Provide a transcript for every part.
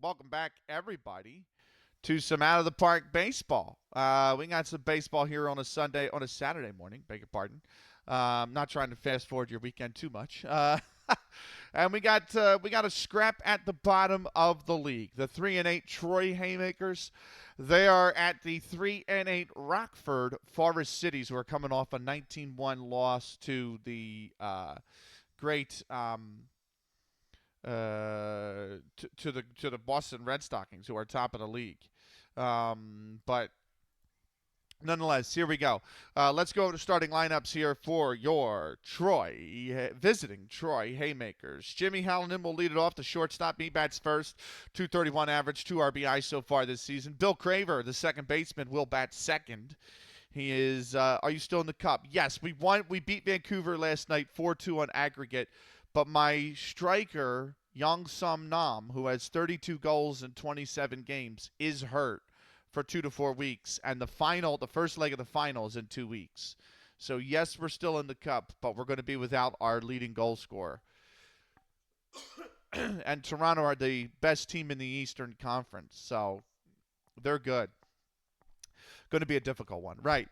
welcome back, everybody, to some Out of the Park baseball. We got some baseball here on a Saturday morning, beg your pardon. Not trying to fast forward your weekend too much. And we got a scrap at the bottom of the league. The 3-8 Troy Haymakers. They are at the 3-8 Rockford Forest Citys, who are coming off a 19-1 loss to the great to the Boston Red Stockings, who are top of the league. But nonetheless, here we go. Let's go to starting lineups here for your visiting Troy Haymakers. Jimmy Hallinan will lead it off. The shortstop, he bats first. 231 average, 2 RBI so far this season. Bill Craver, the second baseman, will bat second. He is. Are you still in the Cup? Yes, we won. We beat Vancouver last night, 4-2 on aggregate. But my striker, Young Sum Nam, who has 32 goals in 27 games, is hurt for 2 to 4 weeks, and the first leg of the final is in 2 weeks. So yes, we're still in the Cup, but we're going to be without our leading goal scorer. And Toronto are the best team in the Eastern Conference, so they're good. Going to be a difficult one. Right.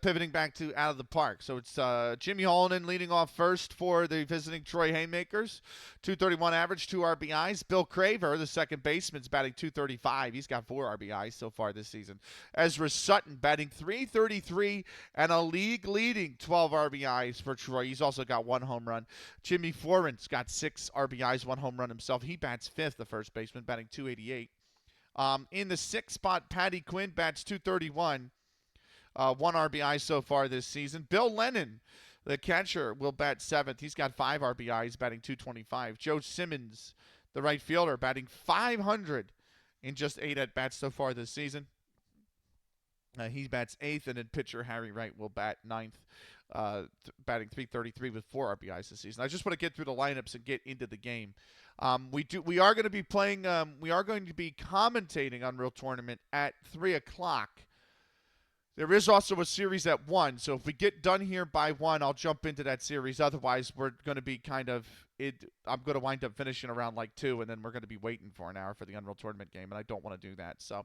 Pivoting back to Out of the Park. So it's Jimmy Hallinan leading off first for the visiting Troy Haymakers. 231 average, 2 RBIs. Bill Craver, the second baseman's batting 235. He's got 4 RBIs so far this season. Ezra Sutton batting 333 and a league-leading 12 RBIs for Troy. He's also got 1 home run. Jimmy Foran's got 6 RBIs, 1 home run himself. He bats fifth, the first baseman, batting 288. In the 6th spot, Patty Quinn bats 231, 1 RBI so far this season. Bill Lennon, the catcher, will bat 7th. He's got 5 RBIs, batting 225. Joe Simmons, the right fielder, batting 500 in just 8 at-bats so far this season. He bats 8th, and then pitcher Harry Wright will bat 9th, batting 333 with 4 RBIs this season. I just want to get through the lineups and get into the game. We are going to be playing. We are going to be commentating on Real Tournament at 3:00. There is also a series at 1, so if we get done here by 1, I'll jump into that series. Otherwise, we're going to be I'm going to wind up finishing around like 2, and then we're going to be waiting for an hour for the Unreal Tournament game, and I don't want to do that. So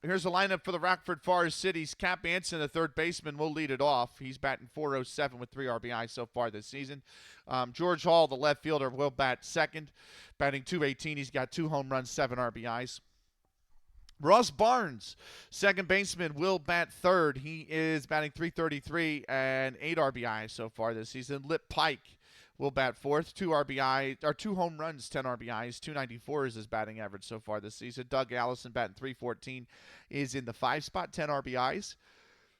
here's the lineup for the Rockford Forest Citys. Cap Anson, the third baseman, will lead it off. He's batting 407 with 3 RBIs so far this season. George Hall, the left fielder, will bat second, batting 218. He's got 2 home runs, 7 RBIs. Ross Barnes, second baseman, will bat third. He is batting 333 and 8 RBIs so far this season. Lip Pike will bat fourth, 2 home runs, 10 RBIs. 294 is his batting average so far this season. Doug Allison, batting 314, is in the 5 spot, 10 RBIs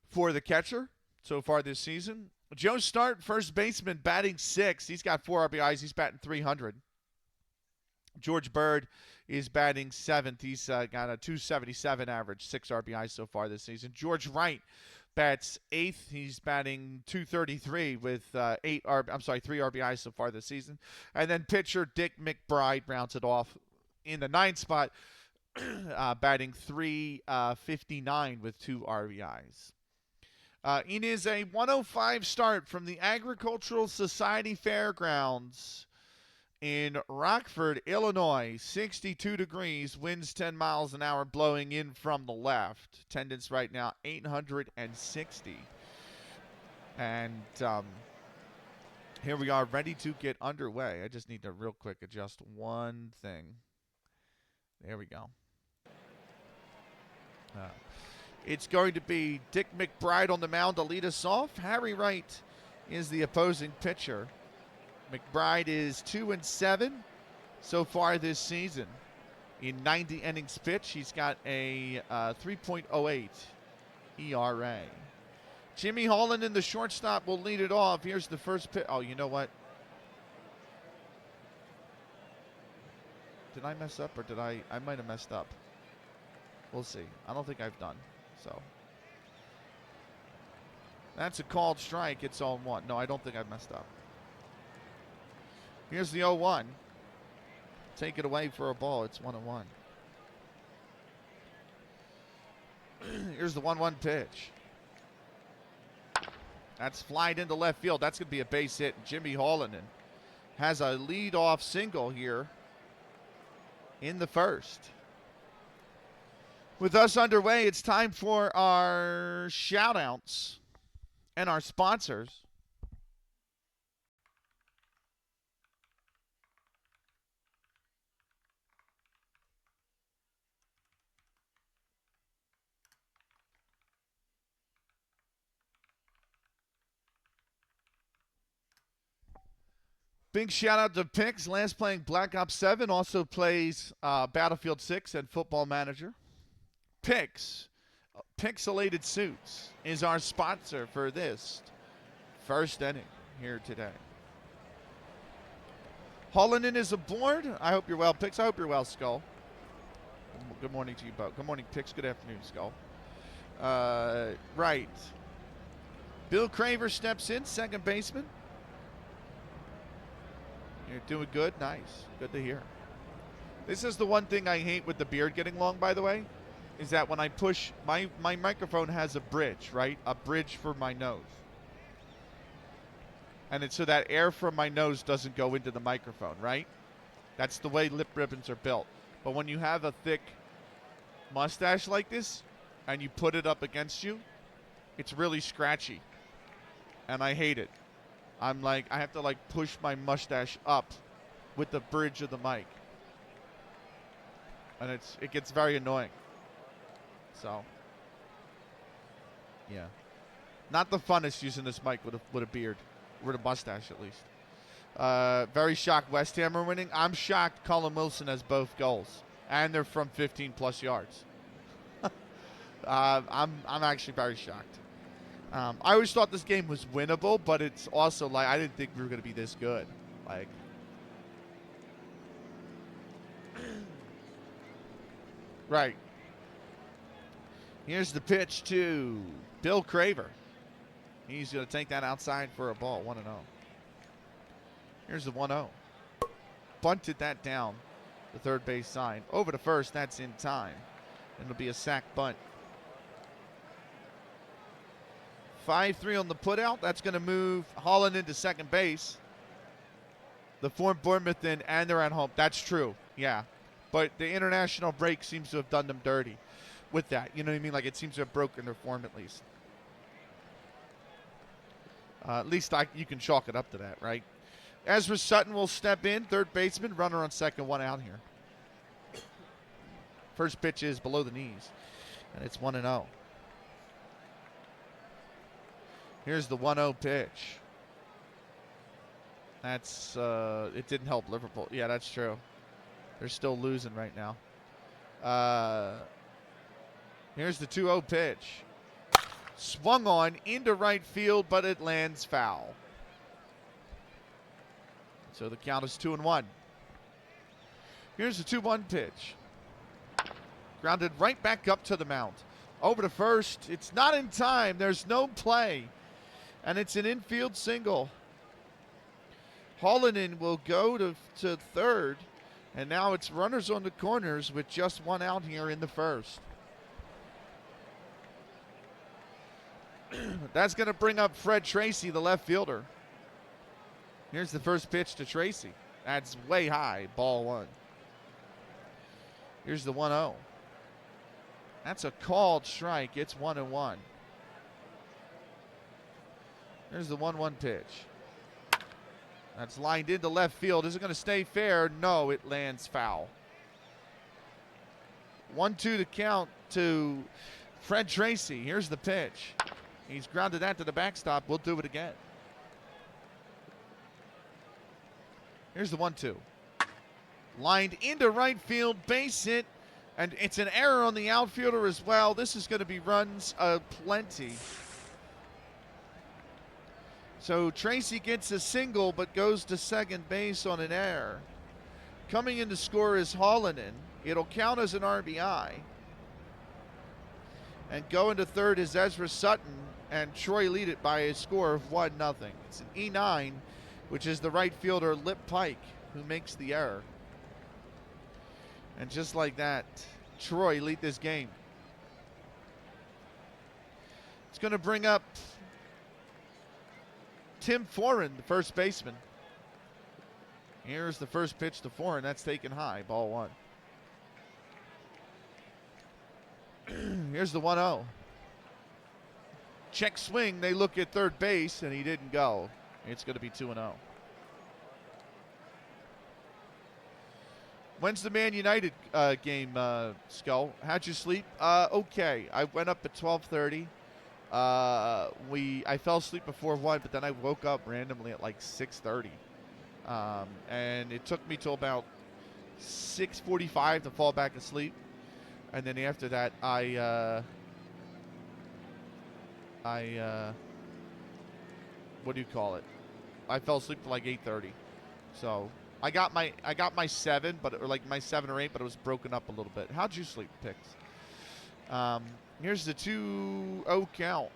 for the catcher so far this season. Joe Start, first baseman, batting 6. He's got 4 RBIs. He's batting 300. George Bird is batting 7th. He's got a 277 average, 6 RBIs so far this season. George Wright bats 8th. He's batting 233 with 3 RBIs so far this season. And then pitcher Dick McBride rounds it off in the 9th spot, batting 359 with 2 RBIs. It is a 105 start from the Agricultural Society Fairgrounds in Rockford, Illinois. 62 degrees, winds 10 miles an hour blowing in from the left. Attendance right now 860. And here we are, ready to get underway. I just need to real quick adjust one thing. There we go. It's going to be Dick McBride on the mound to lead us off. Harry Wright is the opposing pitcher. McBride is 2-7 so far this season. In 90 innings pitched, he's got a 3.08 ERA. Jimmy Hallinan, the shortstop, will lead it off. Here's the first pitch. Oh, you know what? Did I mess up or did I might have messed up. We'll see. I don't think I've done. So that's a called strike. It's 0-1. No, I don't think I've messed up. Here's the 0-1. Take it away for a ball. It's 1-1. Here's the 1-1 pitch. That's flied into left field. That's going to be a base hit. Jimmy Hallinan has a leadoff single here in the first. With us underway, it's time for our shout-outs and our sponsors. Big shout out to Pix, last playing Black Ops 7, also plays Battlefield 6 and Football Manager. Pix, Pixelated Suits, is our sponsor for this first inning here today. Hollinen is aboard. I hope you're well, Pix. I hope you're well, Skull. Good morning to you both. Good morning, Pix. Good afternoon, Skull. Right. Bill Craver steps in, second baseman. You're doing good. Nice. Good to hear. This is the one thing I hate with the beard getting long, by the way, is that when I push, my microphone has a bridge, right? A bridge for my nose. And it's so that air from my nose doesn't go into the microphone, right? That's the way lip ribbons are built. But when you have a thick mustache like this and you put it up against you, it's really scratchy. And I hate it. I'm like, I have to like push my mustache up with the bridge of the mic. And it gets very annoying. So, yeah. Not the funnest using this mic with a beard. With a mustache, at least. Very shocked West Ham are winning. I'm shocked Colin Wilson has both goals. And they're from 15-plus yards. I'm actually very shocked. I always thought this game was winnable, but it's also like I didn't think we were going to be this good. Like, right. Here's the pitch to Bill Craver. He's going to take that outside for a ball, 1-0. Here's the 1-0. Bunted that down the third base side. Over to first, that's in time. And it'll be a sac bunt. 5-3 on the putout. That's going to move Holland into second base. The form Bournemouth in, and they're at home. That's true, yeah. But the international break seems to have done them dirty with that. You know what I mean? Like, it seems to have broken their form at least. At least you can chalk it up to that, right? Ezra Sutton will step in, third baseman, runner on second, one out here. First pitch is below the knees, and it's 1-0. Here's the 1-0 pitch. That's, it didn't help Liverpool. Yeah, that's true. They're still losing right now. Here's the 2-0 pitch. Swung on into right field, but it lands foul. So the count is 2-1. Here's the 2-1 pitch. Grounded right back up to the mound. Over to first. It's not in time. There's no play. And it's an infield single. Hollinen will go to third. And now it's runners on the corners with just one out here in the first. That's going to bring up Fred Tracy, the left fielder. Here's the first pitch to Tracy. That's way high, ball one. Here's the 1-0. That's a called strike. It's 1-1. Here's the 1-1 pitch. That's lined into left field. Is it going to stay fair? No, it lands foul. 1-2 to count to Fred Tracy. Here's the pitch. He's grounded that to the backstop. We'll do it again. Here's the 1-2. Lined into right field, base hit, and it's an error on the outfielder as well. This is going to be runs aplenty. So Tracy gets a single but goes to second base on an error. Coming in to score is Hollinen. It'll count as an RBI. And going to third is Ezra Sutton, and Troy lead it by a score of 1-0. It's an E9, which is the right fielder Lip Pike, who makes the error. And just like that, Troy lead this game. It's going to bring up Tim Foran, the first baseman. Here's the first pitch to Foran. That's taken high, ball one. Here's the 1-0. Check swing. They look at third base, and he didn't go. It's going to be 2-0. When's the Man United game, Skull? How'd you sleep? Okay. I went up at 12:30. I fell asleep before 1, but then I woke up randomly at like 6:30. And it took me till about 6:45 to fall back asleep. And then after that, what do you call it? I fell asleep till like 8:30. So I got my 7, or like my 7 or 8, but it was broken up a little bit. How'd you sleep, Picks? Here's the 2-0 count.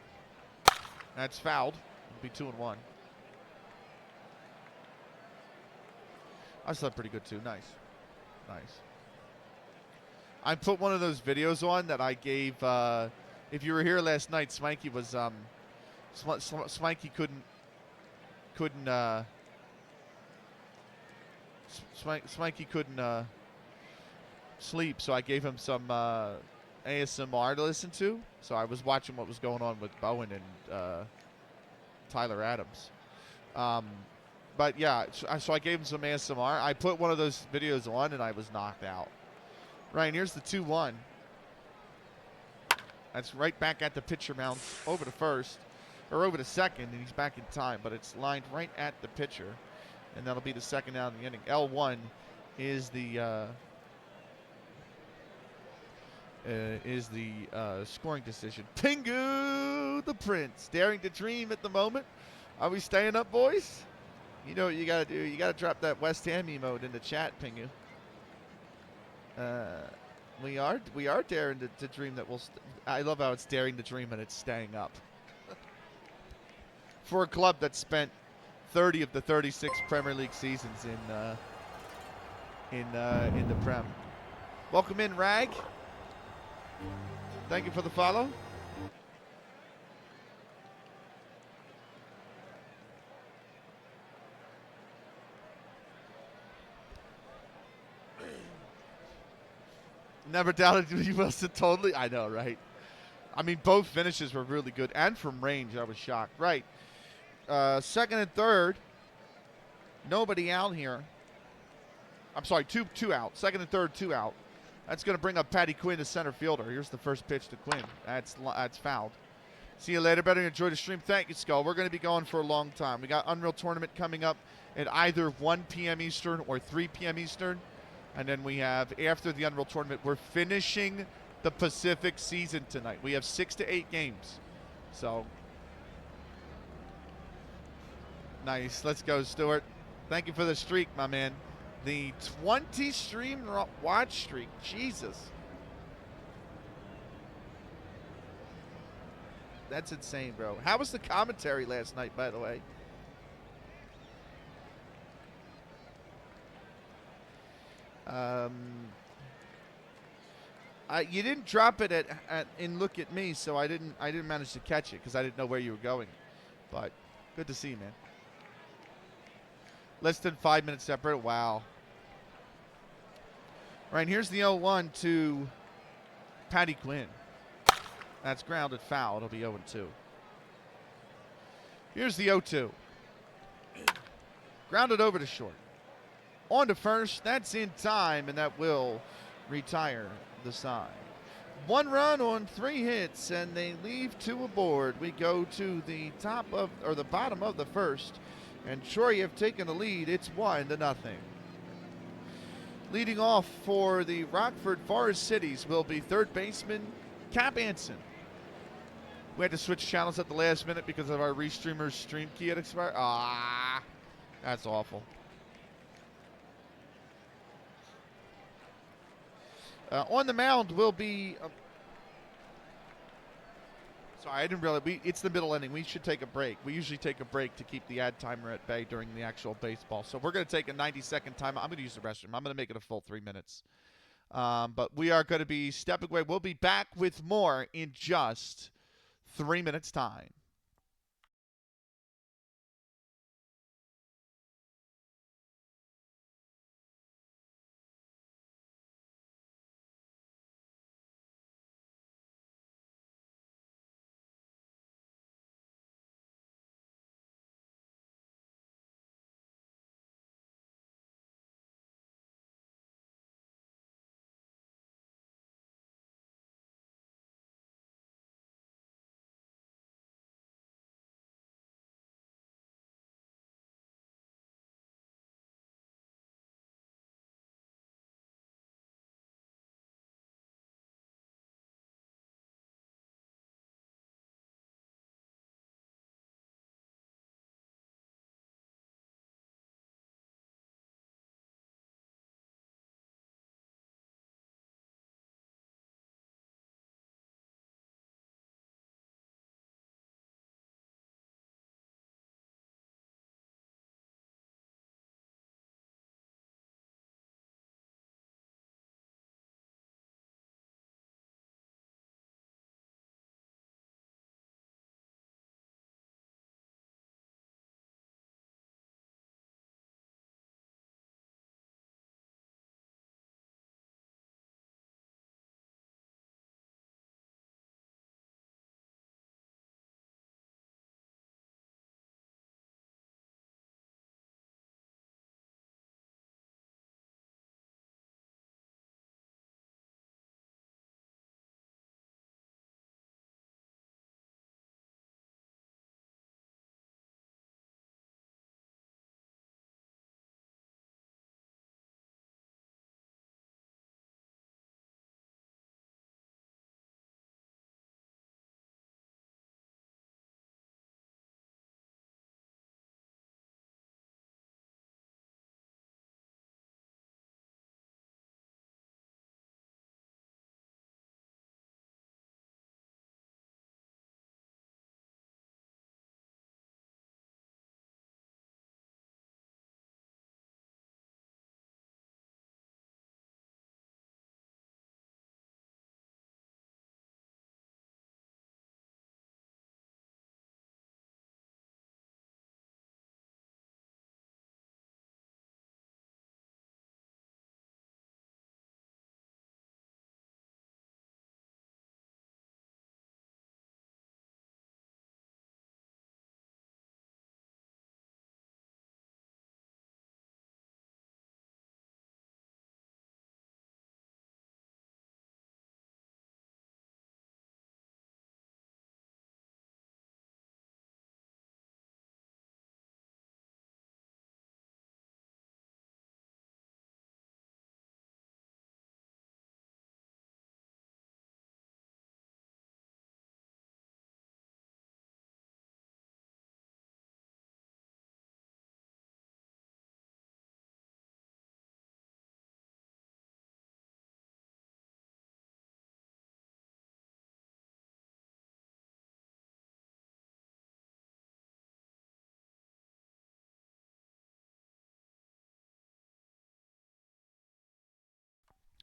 That's fouled. It'll be 2-1. I slept pretty good too. Nice. I put one of those videos on that I gave. If you were here last night, Smikey was Smikey couldn't sleep, so I gave him some ASMR to listen to. So I was watching what was going on with Bowen and Tyler Adams. But yeah, so I gave him some ASMR. I put one of those videos on, and I was knocked out. Right, here's the 2-1. That's right back at the pitcher mound, over to first, or over to second, and he's back in time. But it's lined right at the pitcher, and that'll be the second out of the inning. L1 is the scoring decision. Pingu, the Prince, daring to dream at the moment. Are we staying up, boys? You know what you got to do. You got to drop that West Ham emote in the chat, Pingu. We are daring to dream that we'll. I love how it's daring to dream and it's staying up. For a club that spent 30 of the 36 Premier League seasons in the Prem. Welcome in, Rag. Thank you for the follow. Never doubted you, Wilson. Totally. I know, right? I mean, both finishes were really good. And from range, I was shocked. Right. Second and third. Nobody out here. I'm sorry, two out. Second and third, 2 out. That's going to bring up Patty Quinn, the center fielder. Here's the first pitch to Quinn. That's fouled. See you later. Better enjoy the stream. Thank you, Skull. We're going to be going for a long time. We got Unreal Tournament coming up at either 1 p.m. Eastern or 3 p.m. Eastern. And then we have, after the Unreal Tournament, we're finishing the Pacific season tonight. We have 6 to 8 games. So, nice. Let's go, Stuart. Thank you for the streak, my man. The 20 stream watch streak. Jesus. That's insane, bro. How was the commentary last night, by the way? You didn't drop it in Look at Me, so I didn't manage to catch it because I didn't know where you were going. But good to see you, man. Less than 5 minutes separate. Wow. Right, here's the 0-1 to Patty Quinn. That's grounded foul. It'll be 0-2. Here's the 0-2. Grounded over to short. On to first. That's in time, and that will retire the side. 1 run on 3 hits, and they leave 2 aboard. We go to the bottom of the first, and Troy have taken the lead. It's 1-0. Leading off for the Rockford Forest Citys will be third baseman Cap Anson. We had to switch channels at the last minute because of our restreamer's stream key had expired. Ah, that's awful. On the mound will be. Sorry, I didn't realize. It's the middle inning. We should take a break. We usually take a break to keep the ad timer at bay during the actual baseball. So we're going to take a 90-second time. I'm going to use the restroom. I'm going to make it a full 3 minutes. But we are going to be stepping away. We'll be back with more in just 3 minutes' time.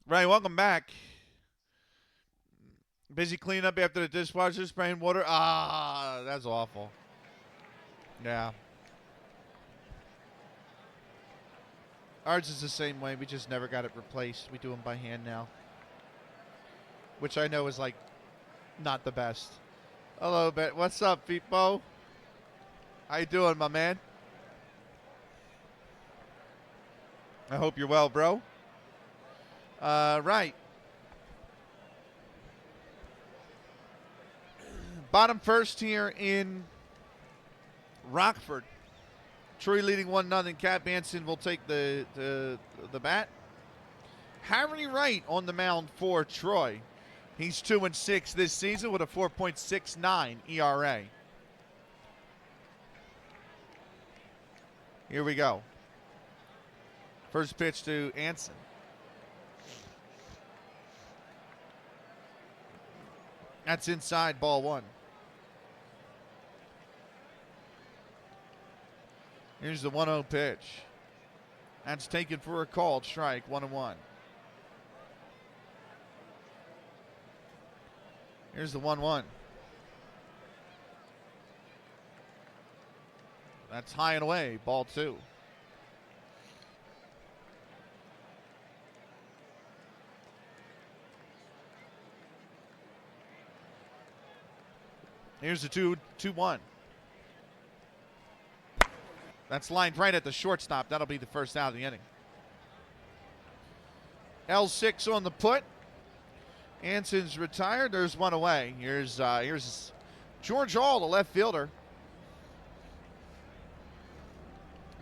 Ray, welcome back. Busy cleaning up after the dishwasher, spraying water. Ah, that's awful. Yeah. Ours is the same way. We just never got it replaced. We do them by hand now. Which I know is, like, not the best. Hello, Ben. What's up, Feetbo? How you doing, my man? I hope you're well, bro. Right. Bottom first here in Rockford. Troy leading 1-0. Cat Manson will take the bat. Harry Wright on the mound for Troy. He's 2-6 this season with a 4.69 ERA. Here we go. First pitch to Anson. That's inside, ball one. Here's the 1-0 pitch. That's taken for a called strike, 1-1. Here's the 1-1. That's high and away, ball two. Here's the 2-1. That's lined right at the shortstop. That'll be the first out of the inning. L6 on the put. Anson's retired. There's one away. Here's George Hall, the left fielder.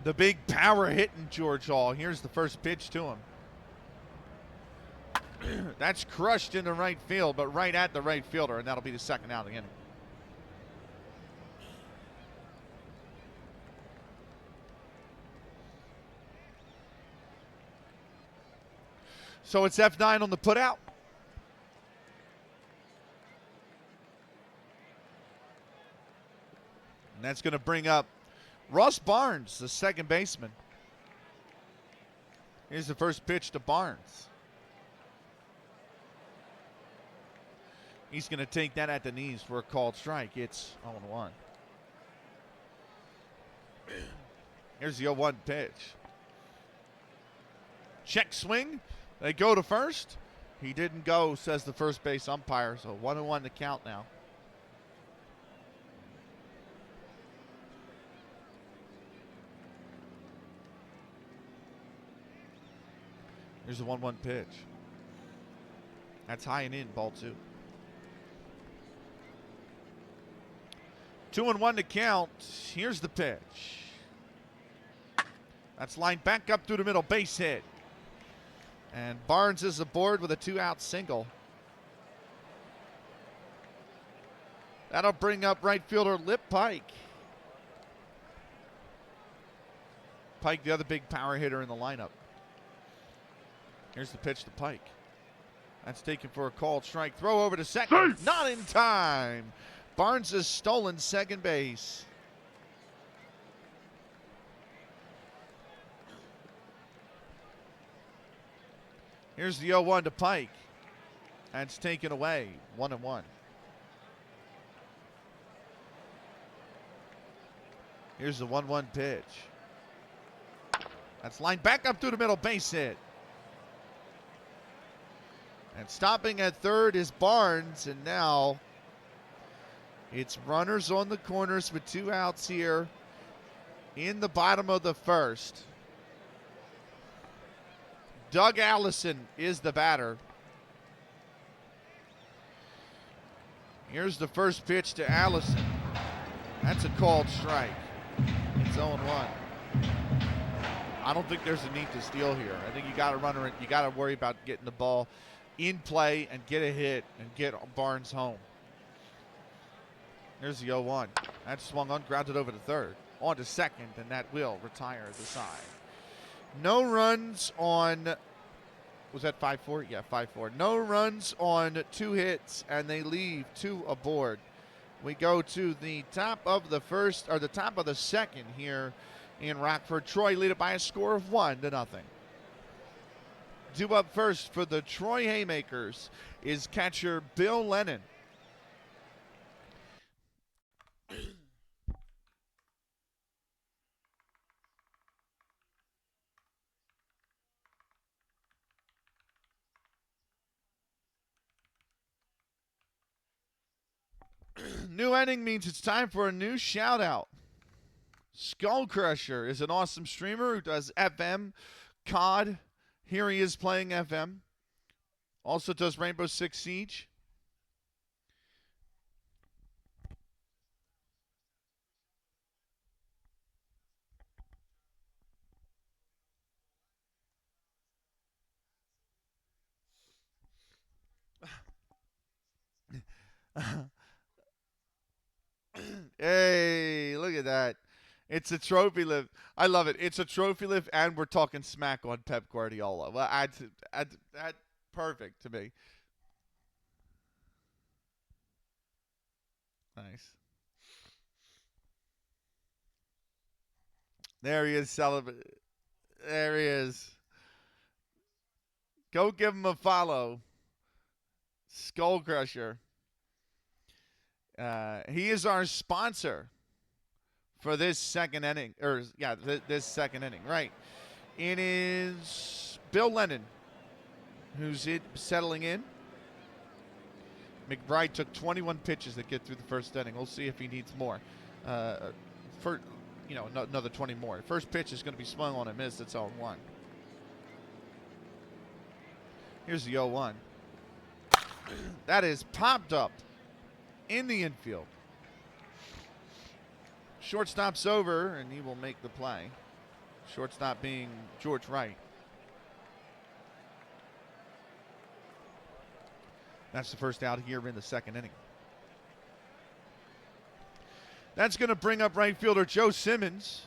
The big power hitting George Hall. Here's the first pitch to him. That's crushed into right field, but right at the right fielder, and that'll be the second out of the inning. So it's F9 on the putout. And that's going to bring up Ross Barnes, the second baseman. Here's the first pitch to Barnes. He's going to take that at the knees for a called strike. It's 0-1. Here's the 0-1 pitch. Check swing. They go to first. He didn't go, says the first base umpire. So 1-1 to count now. Here's the 1-1 pitch. That's high and in, ball two. 2-1 to count. Here's the pitch. That's lined back up through the middle, base hit. And Barnes is aboard with a 2-out single. That'll bring up right fielder Lip Pike. Pike, the other big power hitter in the lineup. Here's the pitch to Pike. That's taken for a called strike. Throw over to second. Not in time. Barnes has stolen second base. Here's the 0-1 to Pike. That's taken away. 1-1. Here's the 1-1 pitch. That's lined back up through the middle, base hit. And stopping at third is Barnes, and now it's runners on the corners with 2 outs here in the bottom of the first. Doug Allison is the batter. Here's the first pitch to Allison. That's a called strike. It's 0-1. I don't think there's a need to steal here. I think you got to run around. You got to worry about getting the ball in play and get a hit and get Barnes home. There's the 0-1. That swung on, grounded over to third. On to second, and that will retire the side. No runs on, was that 5-4? Yeah, 5-4. No runs on 2 hits, and they leave 2 aboard. We go to the top of the first, or the top of the second here in Rockford. Troy lead it by a score of 1-0. Due up first for the Troy Haymakers is catcher Bill Lennon. New inning means it's time for a new shout out. Skull Crusher is an awesome streamer who does FM, COD. Here he is playing FM. Also does Rainbow Six Siege. Hey, look at that. It's a trophy lift. I love it. It's a trophy lift, and we're talking smack on Pep Guardiola. Well, that's perfect to me. Nice. There he is celebrating. There he is. Go give him a follow. Skull Crusher. He is our sponsor for this second inning. This second inning. Right. It is Bill Lennon who's settling in. McBride took 21 pitches to get through the first inning. We'll see if he needs more. Another 20 more. First pitch is going to be swung on and missed. It's 0-1. Here's the 0-1. That is popped up in the infield. Shortstop's over, and he will make the play. Shortstop being George Wright. That's the first out here in the second inning. That's going to bring up right fielder Joe Simmons.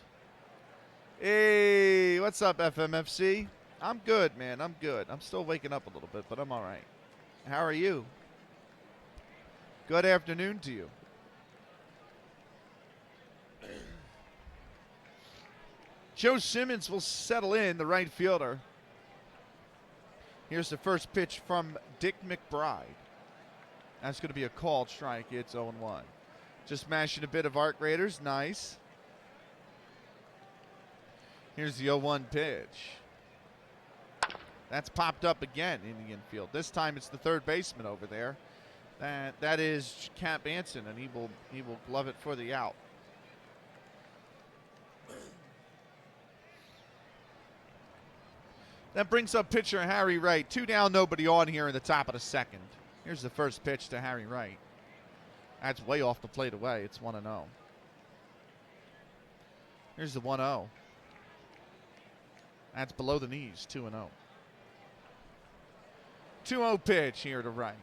Hey, what's up, FMFC? I'm good, man. I'm good. I'm still waking up a little bit, but I'm all right. How are you? Good afternoon to you. Joe Simmons will settle in, the right fielder. Here's the first pitch from Dick McBride. That's going to be a called strike. It's 0-1. Just mashing a bit of Art Raiders. Nice. Here's the 0-1 pitch. That's popped up again in the infield. This time it's the third baseman over there. That is Cap Anson, and he will glove it for the out. That brings up pitcher Harry Wright. 2 down, nobody on here in the top of the second. Here's the first pitch to Harry Wright. That's way off the plate away. It's 1-0. Here's the 1-0. That's below the knees, 2-0. 2-0 pitch here to Wright.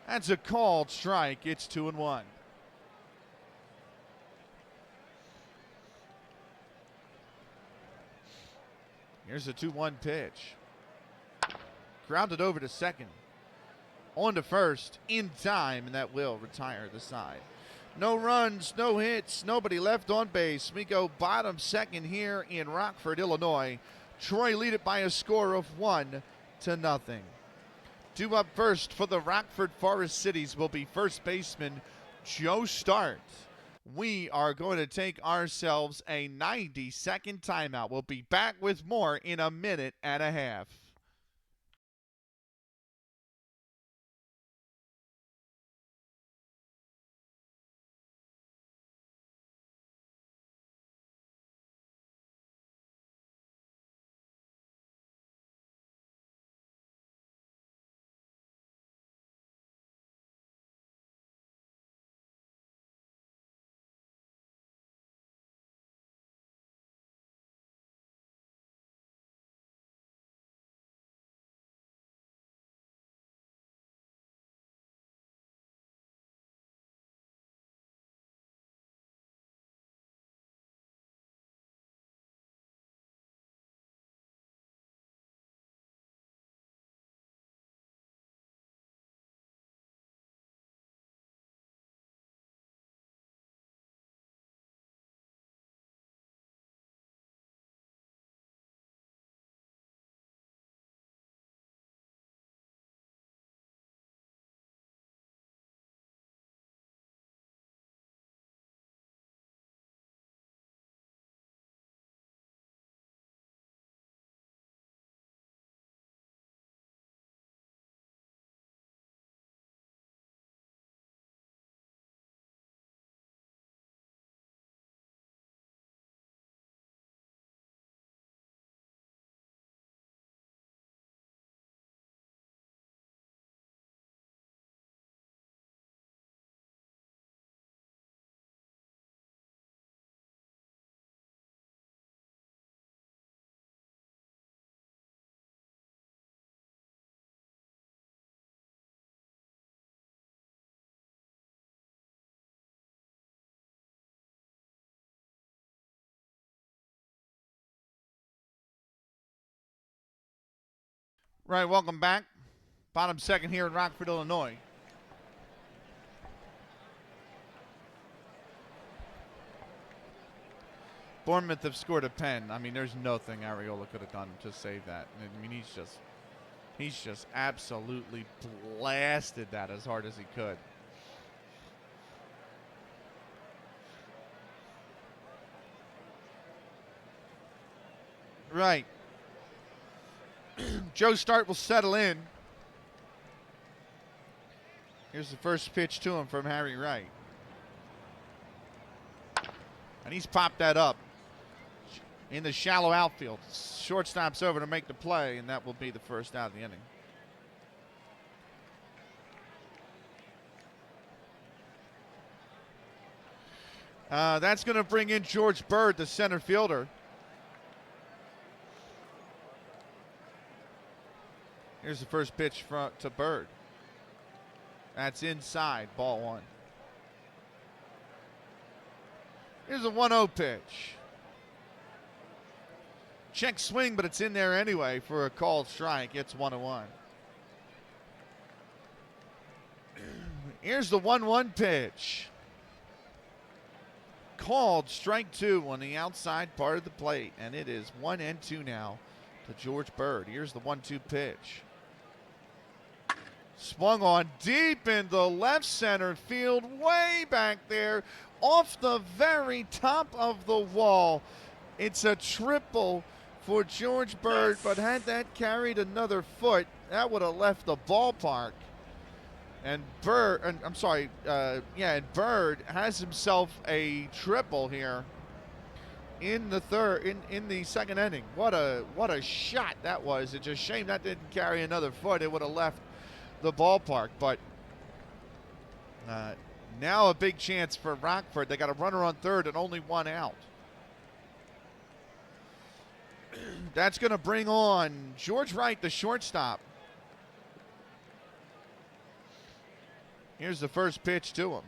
That's a called strike. It's 2-1. Here's a 2-1 pitch. Grounded over to second. On to first in time, and that will retire the side. No runs, no hits, nobody left on base. We go bottom second here in Rockford, Illinois. Troy lead it by a score of 1-0. Due up first for the Rockford Forest Citys will be first baseman Joe Start. We are going to take ourselves a 90-second timeout. We'll be back with more in a minute and a half. Right, welcome back. Bottom second here in Rockford, Illinois. Bournemouth have scored a pen. I mean, there's nothing Arriola could have done to save that. I mean, he's just absolutely blasted that as hard as he could. Right. Joe Start will settle in. Here's the first pitch to him from Harry Wright. And he's popped that up in the shallow outfield. Shortstop's over to make the play, and that will be the first out of the inning. That's going to bring in George Bird, the center fielder. Here's the first pitch to Bird. That's inside, ball one. Here's a 1-0 pitch. Check swing, but it's in there anyway for a called strike. It's 1-1. Here's the 1-1 pitch. Called strike two on the outside part of the plate, and it is 1-2 now to George Bird. Here's the 1-2 pitch. Swung on deep in the left center field, way back there, off the very top of the wall. It's a triple for George Bird, but had that carried another foot, that would have left the ballpark. And Bird has himself a triple here in the second inning. What a shot that was. It's a shame that didn't carry another foot. It would have left the ballpark, but now a big chance for Rockford. They got a runner on third and only one out. That's going to bring on George Wright, the shortstop. Here's the first pitch to him.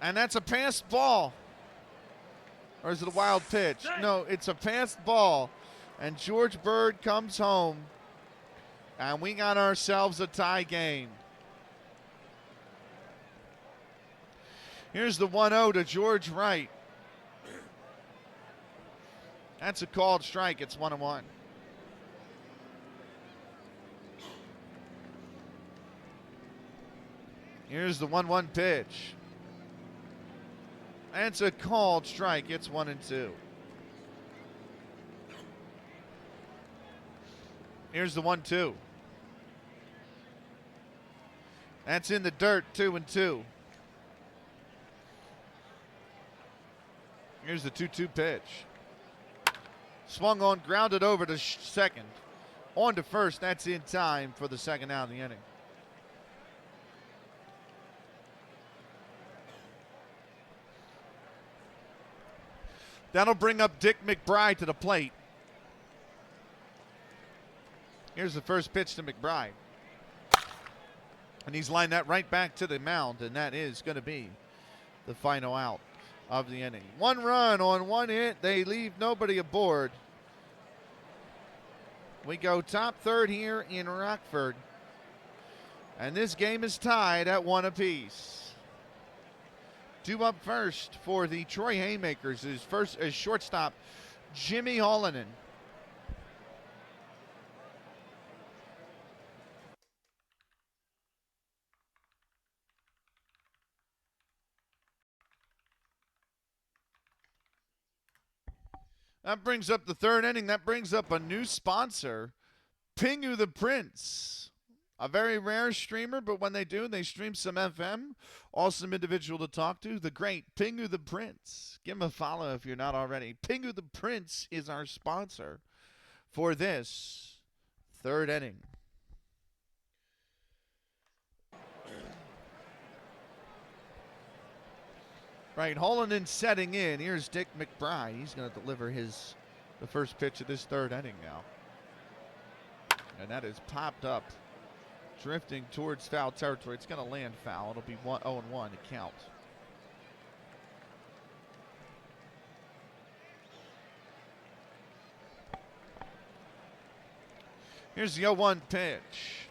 And that's a passed ball. Or is it a wild pitch? No, it's a passed ball. And George Bird comes home. And we got ourselves a tie game. Here's the 1-0 to George Wright. That's a called strike. It's 1-1. Here's the 1-1 pitch. That's a called strike. It's 1-2. Here's the 1-2. That's in the dirt, 2-2. Here's the 2-2 pitch. Swung on, grounded over to second. On to first, that's in time for the second out of the inning. That'll bring up Dick McBride to the plate. Here's the first pitch to McBride. And he's lined that right back to the mound, and that is going to be the final out of the inning. One run on one hit. They leave nobody aboard. We go top third here in Rockford. And this game is tied at 1 apiece. Due up first for the Troy Haymakers is shortstop Jimmy Hallinan. That brings up the third inning. That brings up a new sponsor, Pingu the Prince. A very rare streamer, but when they do, they stream some FM. Awesome individual to talk to. The great Pingu the Prince. Give him a follow if you're not already. Pingu the Prince is our sponsor for this third inning. Right, Hallinan setting in. Here's Dick McBride. He's going to deliver the first pitch of this third inning now. And that is popped up, drifting towards foul territory. It's going to land foul. It'll be 0-1 to count. Here's the 0-1 pitch.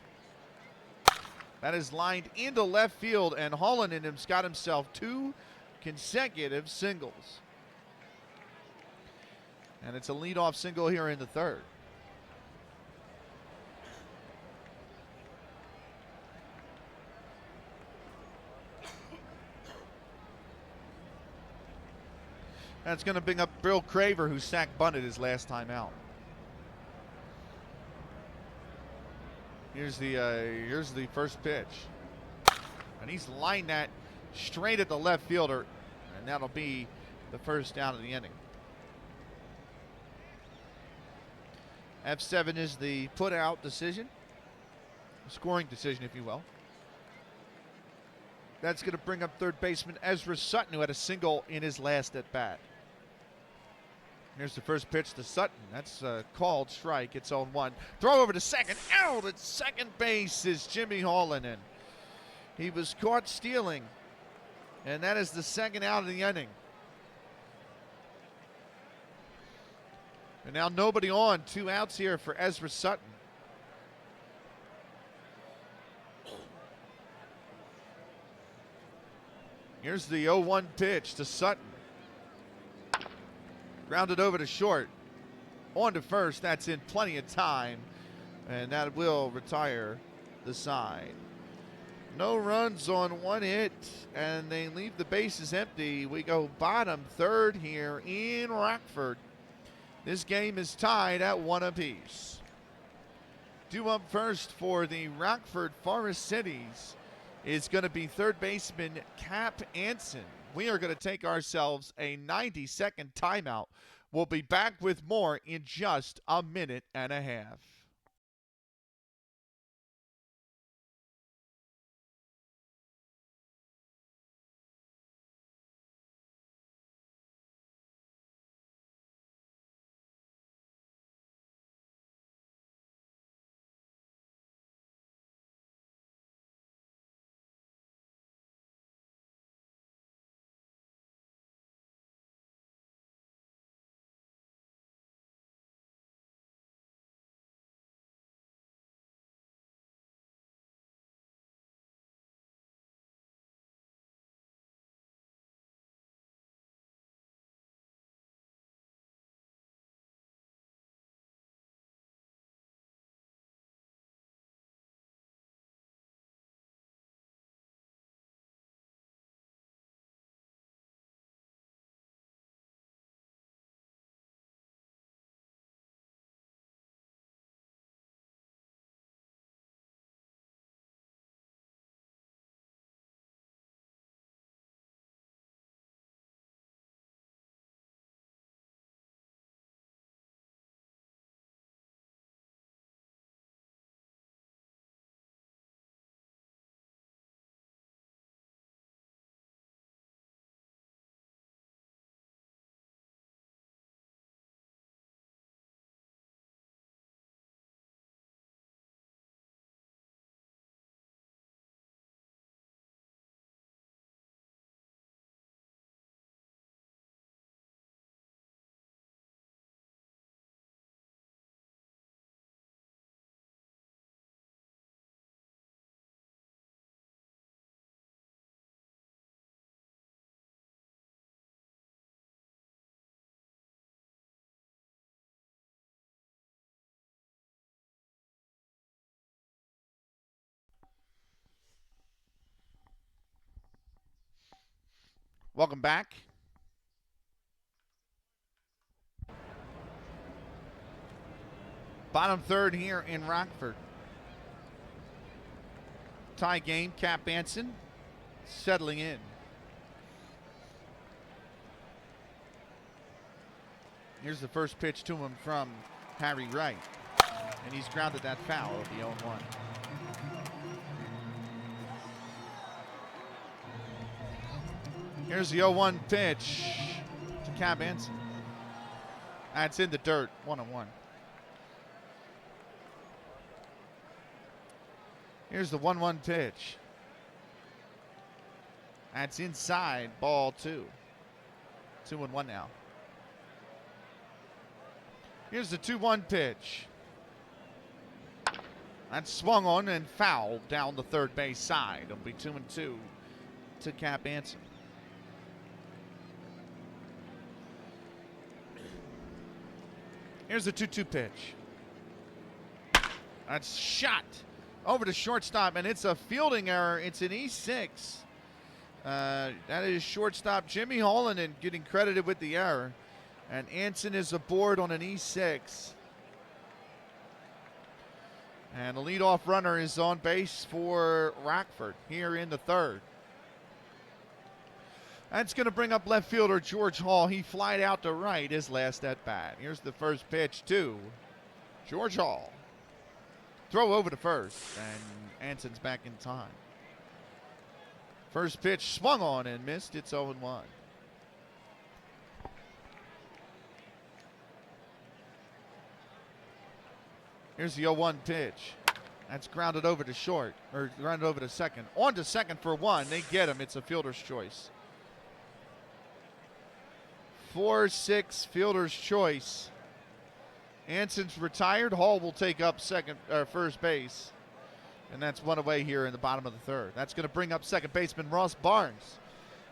That is lined into left field, and Holland's got himself 2 consecutive singles. And it's a leadoff single here in the 3rd. That's going to bring up Bill Craver, who sack bunted his last time out. Here's the first pitch. And he's lined that straight at the left fielder, and that'll be the first out of the inning. F7 is the put-out decision, scoring decision, if you will. That's going to bring up third baseman Ezra Sutton, who had a single in his last at-bat. Here's the first pitch to Sutton. That's a called strike. It's 0-1. Throw over to second. Out at second base is Jimmy Holland. He was caught stealing, and that is the second out of the inning. And now nobody on. 2 outs here for Ezra Sutton. Here's the 0-1 pitch to Sutton. Grounded over to short. On to first. That's in plenty of time. And that will retire the side. No runs on 1 hit, and they leave the bases empty. We go bottom 3rd here in Rockford. This game is tied at 1 apiece. Due up first for the Rockford Forest Citys is going to be third baseman Cap Anson. We are going to take ourselves a 90-second timeout. We'll be back with more in just a minute and a half. Welcome back. Bottom 3rd here in Rockford. Tie game. Cap Anson settling in. Here's the first pitch to him from Harry Wright. And he's grounded that foul of the 0-1. Here's the 0-1 pitch to Cap Anson. That's in the dirt, 1-1. Here's the 1-1 pitch. That's inside, ball 2. 2-1 now. Here's the 2-1 pitch. That's swung on and fouled down the third base side. It'll be 2-2 to Cap Anson. Here's the 2-2 pitch. That's shot over to shortstop, and it's a fielding error. It's an E6. That is shortstop Jimmy Holland getting credited with the error. And Anson is aboard on an E6. And the leadoff runner is on base for Rockford here in the third. That's going to bring up left fielder George Hall. He flied out to right his last at bat. Here's the first pitch to George Hall. Throw over to first, and Anson's back in time. First pitch swung on and missed. It's 0-1. Here's the 0-1 pitch. That's grounded over to short, or grounded over to second. On to second for one. They get him. It's a fielder's choice. 4-6 fielder's choice. Anson's retired. Hall will take up first base. And that's one away here in the bottom of the third. That's going to bring up second baseman Ross Barnes.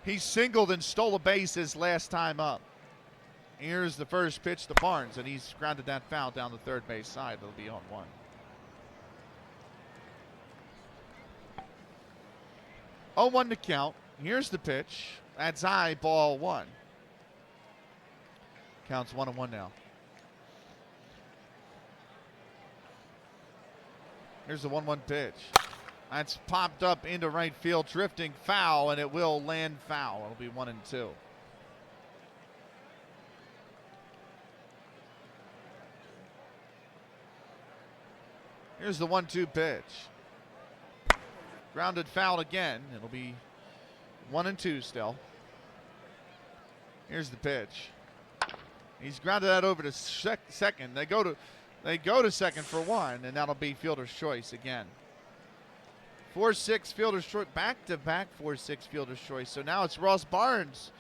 He singled and stole a base his last time up. Here's the first pitch to Barnes, and he's grounded that foul down the third base side. It'll be 0-1. Oh, 1 to count. Here's the pitch. That's high, ball 1. Counts 1-1 now. Here's the 1-1 pitch. That's popped up into right field, drifting foul, and it will land foul. It'll be 1-2. Here's the 1-2 pitch. Grounded foul again. It'll be 1-2 still. Here's the pitch. He's grounded that over to second. They go to second for one, and that'll be fielder's choice again. 4-6 fielder's choice, back-to-back 4-6 fielder's choice. So now it's Ross Barnes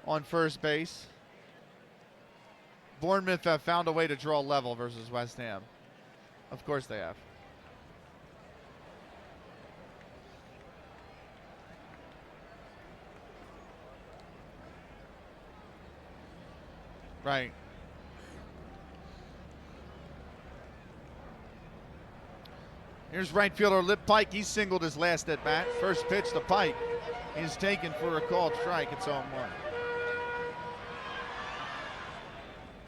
on first base. Bournemouth have found a way to draw level versus West Ham. Of course they have. Right. Here's right fielder Lip Pike. He singled his last at bat. First pitch to Pike is taken for a called strike. It's 0-1.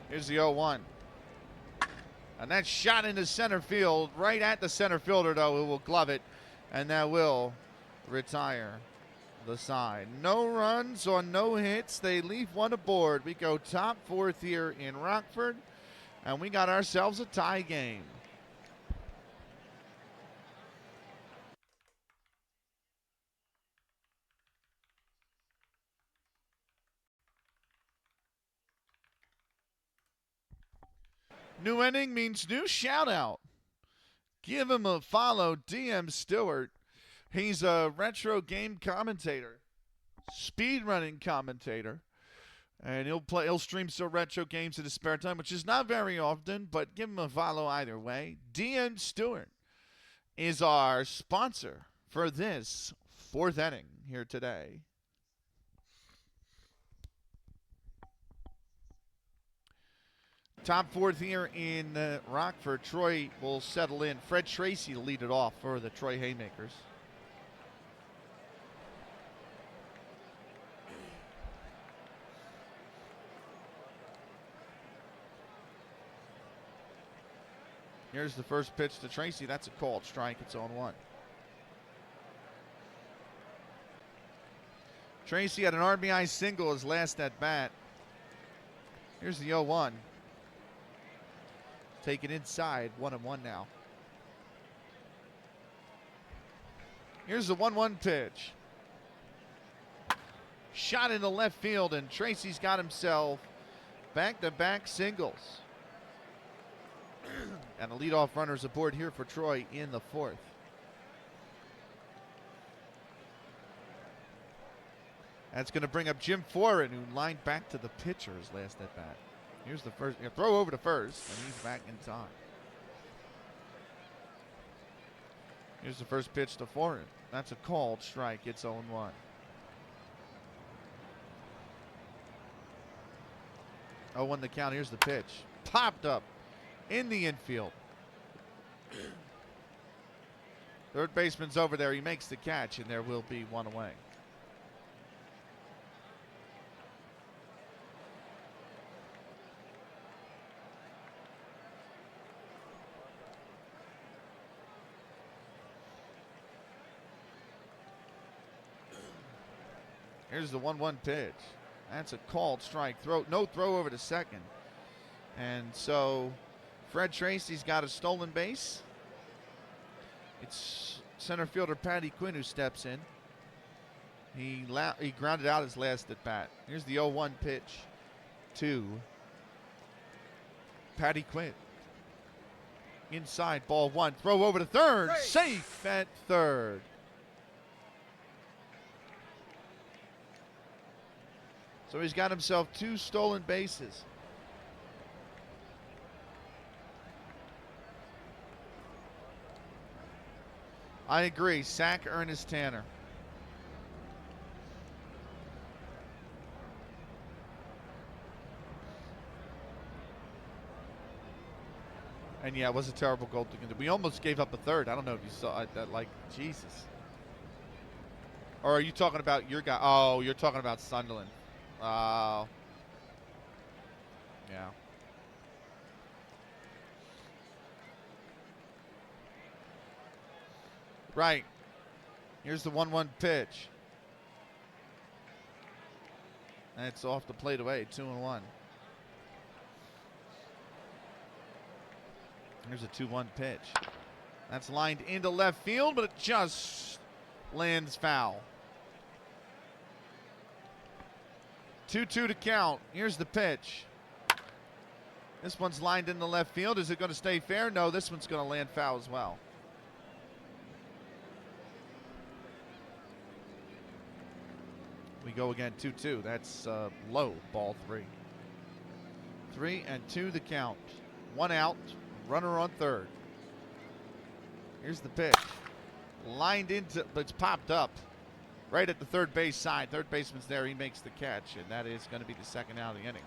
Here's the 0-1. And that's shot into center field, right at the center fielder, though, who will glove it, and that will retire the side. No runs on no hits. They leave one aboard. We go top fourth here in Rockford, and we got ourselves a tie game. New inning means new shout out. Give him a follow, DM Stewart. He's a retro game commentator, speedrunning commentator, and he'll stream some retro games in his spare time, which is not very often, but give him a follow either way. DM Stewart is our sponsor for this fourth inning here today. Top fourth here in Rockford. Troy will settle in. Fred Tracy to lead it off for the Troy Haymakers. Here's the first pitch to Tracy. That's a called strike. It's 0-1. Tracy had an RBI single his last at bat. Here's the 0-1. Taken inside, 1-1 now. Here's the 1-1 pitch. Shot into left field, and Tracy's got himself back-to-back singles. And the leadoff runner's aboard here for Troy in the fourth. That's going to bring up Jim Foran, who lined back to the pitcher's last at bat. Here's the first throw over to first, and he's back in time. Here's the first pitch to Foreign. That's a called strike. It's 0-1. 0-1 the count. Here's the pitch. Popped up in the infield. Third baseman's over there. He makes the catch, and there will be one away. Here's the 1-1 pitch. That's a called strike. No throw over to second. And so Fred Tracy's got a stolen base. It's center fielder Patty Quinn who steps in. He grounded out his last at bat. Here's the 0-1 pitch to Patty Quinn. Inside, ball one. Throw over to third. Safe at third. So he's got himself 2 stolen bases. I agree. Sack Ernest Tanner. And yeah, it was a terrible goal. We almost gave up a third. I don't know if you saw that. Like, Jesus. Or are you talking about your guy? Oh, you're talking about Sunderland. Yeah. Right. Here's the 1-1 pitch. That's off the plate away. 2-1. Here's a 2-1 pitch. That's lined into left field, but it just lands foul. 2-2 to count. Here's the pitch. This one's lined into left field. Is it going to stay fair? No, this one's going to land foul as well. We go again, 2-2. That's low, ball 3. 3-2 the count. 1 out, runner on third. Here's the pitch. Lined into, but it's popped up. Right at the third base side. Third baseman's there. He makes the catch, and that is going to be the second out of the inning.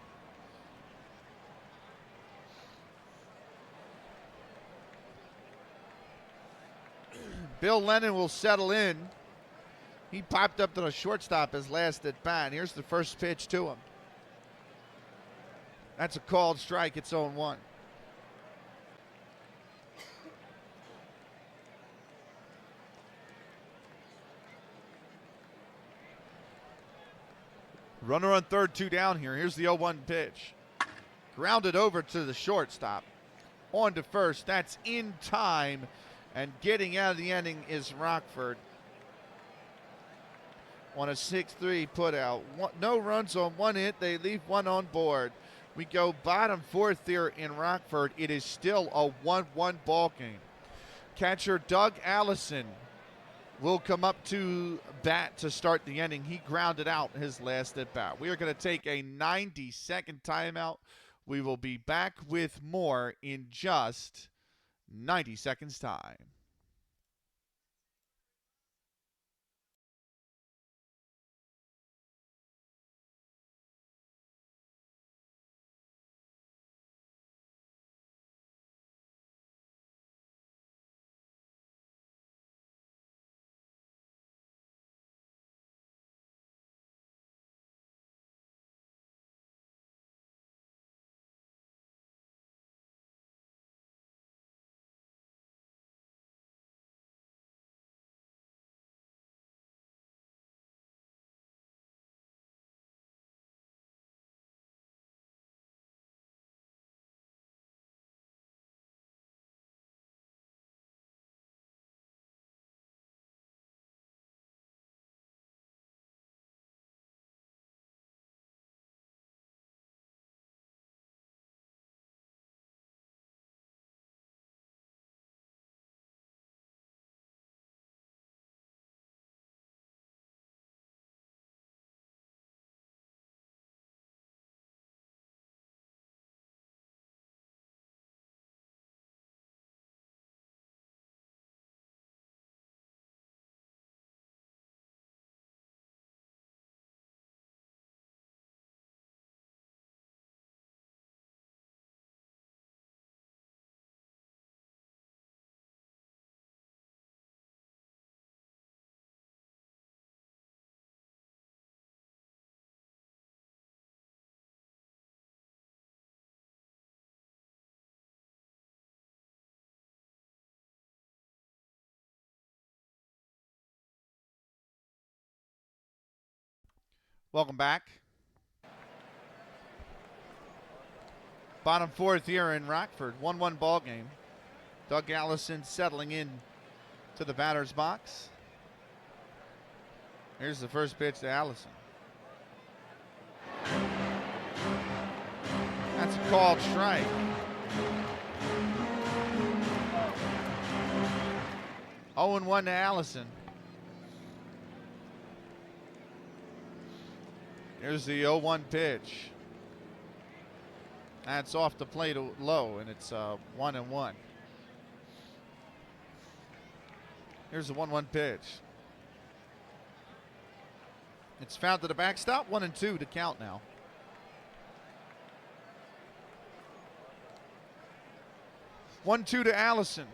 Bill Lennon will settle in. He popped up to the shortstop his last at bat. Here's the first pitch to him. That's a called strike. It's 0-1. Runner on third, 2 down here. Here's the 0-1 pitch. Grounded over to the shortstop. On to first. That's in time. And getting out of the inning is Rockford. On a 6-3 putout. No runs on 1 hit. They leave 1 on board. We go bottom 4th here in Rockford. It is still a 1-1 ball game. Catcher Doug Allison will come up to bat to start the inning. He grounded out his last at bat. We are going to take a 90-second timeout. We will be back with more in just 90 seconds time. Welcome back. Bottom fourth here in Rockford. 1-1 ball game. Doug Allison settling in to the batter's box. Here's the first pitch to Allison. That's a called strike. Oh, 0-1 to Allison. Here's the 0-1 pitch. That's off the plate low, and it's 1-1. Here's the 1-1 pitch. It's fouled to the backstop. 1-2 to count now. One-two to Allison.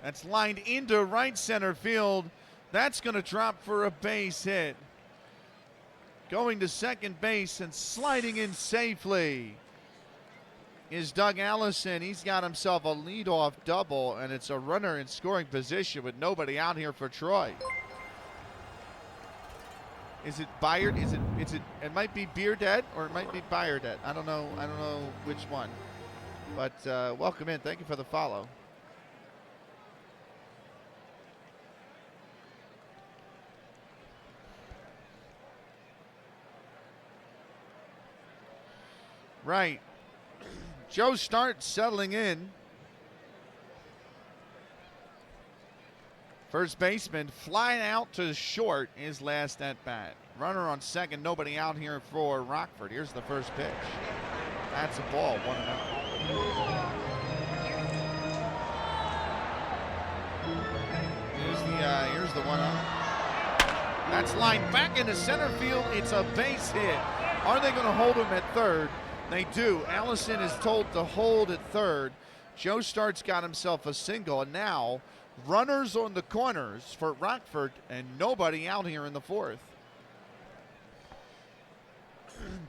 That's lined into right center field. That's going to drop for a base hit. Going to second base and sliding in safely is Doug Allison. He's got himself a leadoff double, and it's a runner in scoring position with nobody out here for Troy. Is it Byard? It might be Beardet or it might be Byardet. I don't know which one. But welcome in. Thank you for the follow. Right. Joe Start settling in. First baseman flying out to short his last at bat. Runner on second, nobody out here for Rockford. Here's the first pitch. That's a ball, 1-0. Here's the 1-0. That's lined back into center field. It's a base hit. Are they going to hold him at third? They do. Allison is told to hold at third. Joe Start's got himself a single, and now runners on the corners for Rockford and nobody out here in the fourth.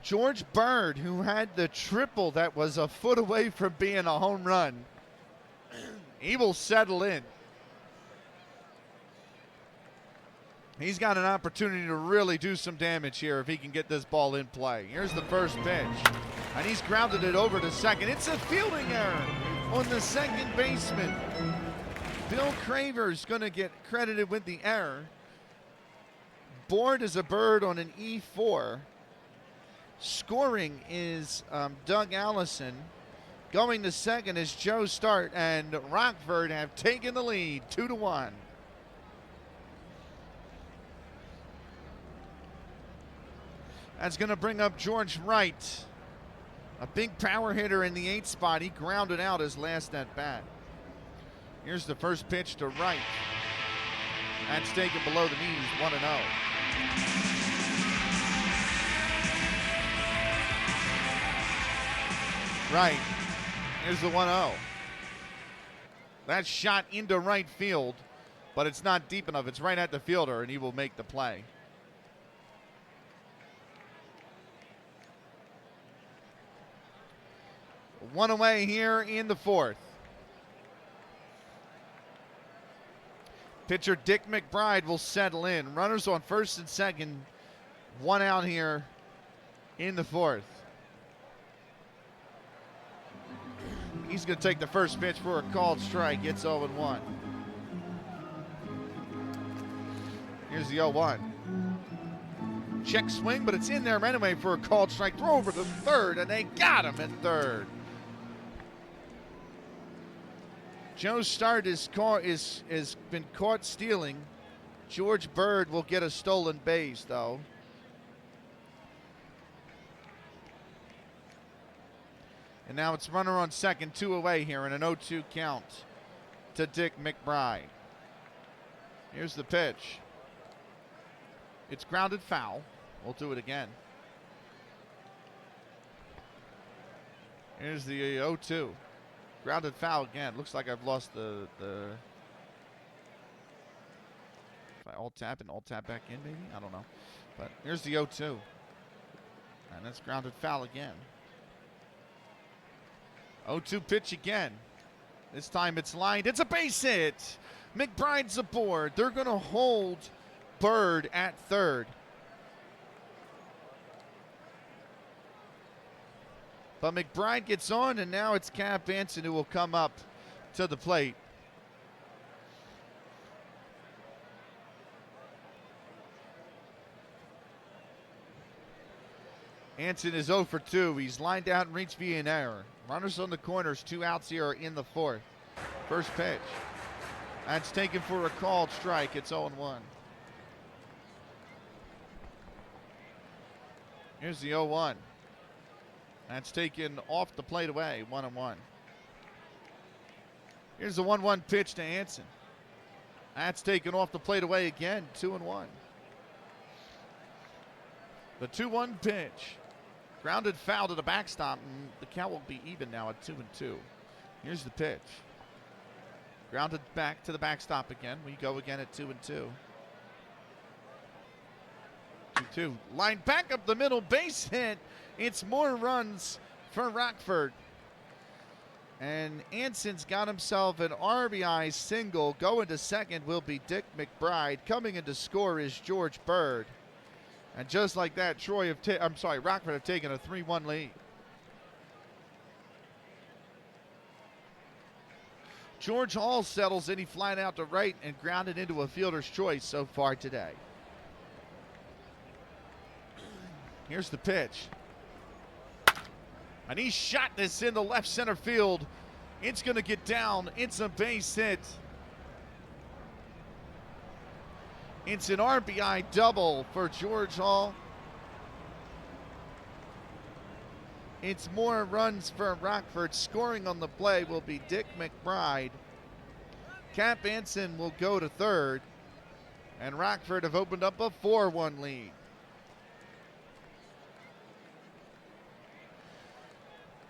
George Bird, who had the triple that was a foot away from being a home run, he will settle in. He's got an opportunity to really do some damage here if he can get this ball in play. Here's the first pitch, and he's grounded it over to second. It's a fielding error on the second baseman. Bill Craver's going to get credited with the error. Board is a Bird on an E4. Scoring is Doug Allison. Going to second is Joe Start, and Rockford have taken the lead 2-1. That's going to bring up George Wright, a big power hitter in the 8th spot. He grounded out his last at bat. Here's the first pitch to Wright. That's taken below the knees, 1-0. Right. Here's the 1-0. That's shot into right field, but it's not deep enough. It's right at the fielder, and he will make the play. One away here in the fourth. Pitcher Dick McBride will settle in. Runners on first and second. One out here in the fourth. He's going to take the first pitch for a called strike. It's 0-1. Here's the 0-1. Check swing, but it's in there anyway for a called strike. Throw over to third, and they got him at third. Joe Start has been caught stealing. George Bird will get a stolen base, though. And now it's runner on second, 2 away here in an 0-2 count to Dick McBride. Here's the pitch. It's grounded foul. We'll do it again. Here's the 0-2. Grounded foul again. Looks like I've lost the if I alt tap back in maybe? I don't know. But here's the 0-2. And that's grounded foul again. 0-2 pitch again. This time it's lined. It's a base hit. McBride's aboard. They're going to hold Bird at third. But McBride gets on, and now it's Cap Anson who will come up to the plate. Anson is 0 for 2. He's lined out and reached via an error. Runners on the corners, 2 outs here in the 4th. First pitch. That's taken for a called strike. It's 0-1. Here's the 0-1. That's taken off the plate away, 1-1. Here's the 1-1 pitch to Anson. That's taken off the plate away again, 2-1. The 2-1 pitch. Grounded foul to the backstop, and the count will be even now at 2-2. Here's the pitch. Grounded back to the backstop again. We go again at 2-2. 2-2. Line back up the middle, base hit. It's more runs for Rockford. And Anson's got himself an RBI single. Going to second will be Dick McBride. Coming in to score is George Bird. And just like that, Rockford have taken a 3-1 lead. George Hall settles in. He flied out to right and grounded into a fielder's choice so far today. Here's the pitch. And he shot this into left center field. It's going to get down. It's a base hit. It's an RBI double for George Hall. It's more runs for Rockford. Scoring on the play will be Dick McBride. Cap Anson will go to third. And Rockford have opened up a 4-1 lead.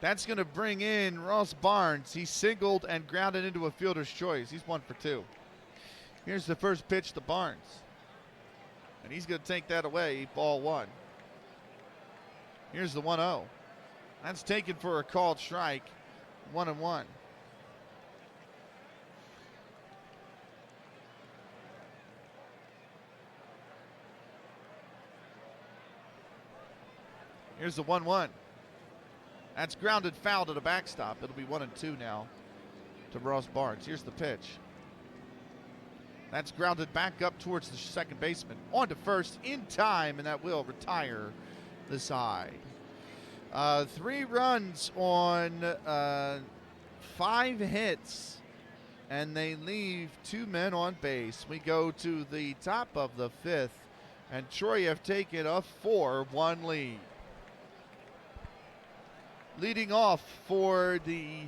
That's going to bring in Ross Barnes. He singled and grounded into a fielder's choice. He's 1 for 2. Here's the first pitch to Barnes. And he's going to take that away, ball 1. Here's the 1-0. That's taken for a called strike, 1-1. Here's the 1-1. That's grounded foul to the backstop. It'll be 1-2 now to Ross Barnes. Here's the pitch. That's grounded back up towards the second baseman. On to first in time, and that will retire the side. 3 runs on 5 hits, and they leave 2 men on base. We go to the top of the 5th, and Troy have taken a 4-1 lead. Leading off for the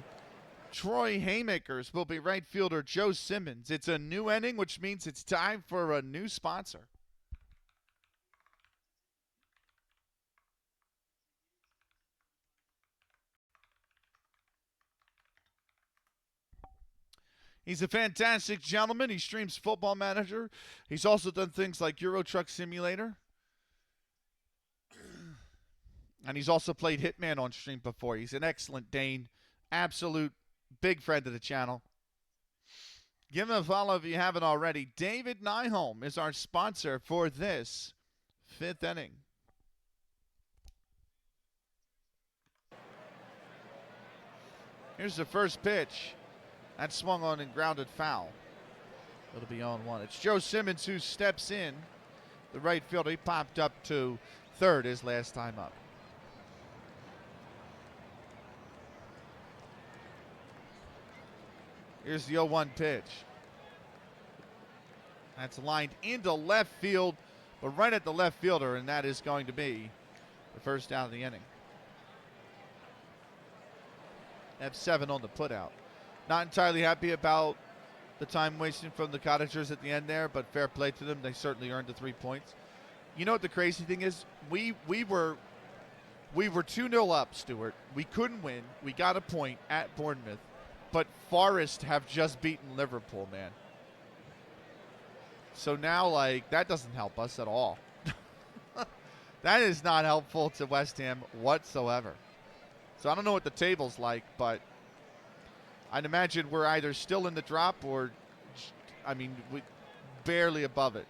Troy Haymakers will be right fielder Joe Simmons. It's a new inning, which means it's time for a new sponsor. He's a fantastic gentleman. He streams Football Manager. He's also done things like Euro Truck Simulator. And he's also played Hitman on stream before. He's an excellent Dane. Absolute big friend of the channel. Give him a follow if you haven't already. David Nyholm is our sponsor for this 5th inning. Here's the first pitch. That's swung on and grounded foul. It'll be on 1. It's Joe Simmons who steps in. The right fielder. He popped up to third his last time up. Here's the 0-1 pitch. That's lined into left field, but right at the left fielder, and that is going to be the first down of the inning. That's 7 on the putout. Not entirely happy about the time wasting from the Cottagers at the end there, but fair play to them. They certainly earned the 3 points. You know what the crazy thing is? We were 2-0 up, Stuart. We couldn't win. We got a point at Bournemouth. But Forest have just beaten Liverpool, man. So now, that doesn't help us at all. That is not helpful to West Ham whatsoever. So I don't know what the table's like, but I'd imagine we're either still in the drop or, we barely above it.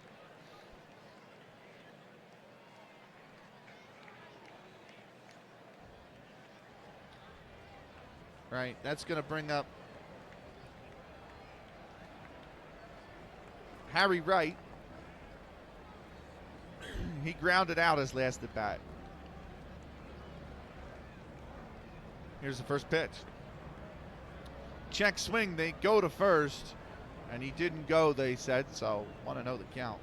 Right, that's going to bring up Harry Wright. He grounded out his last at bat. Here's the first pitch. Check swing, they go to first, and he didn't go, they said, so want to know the count.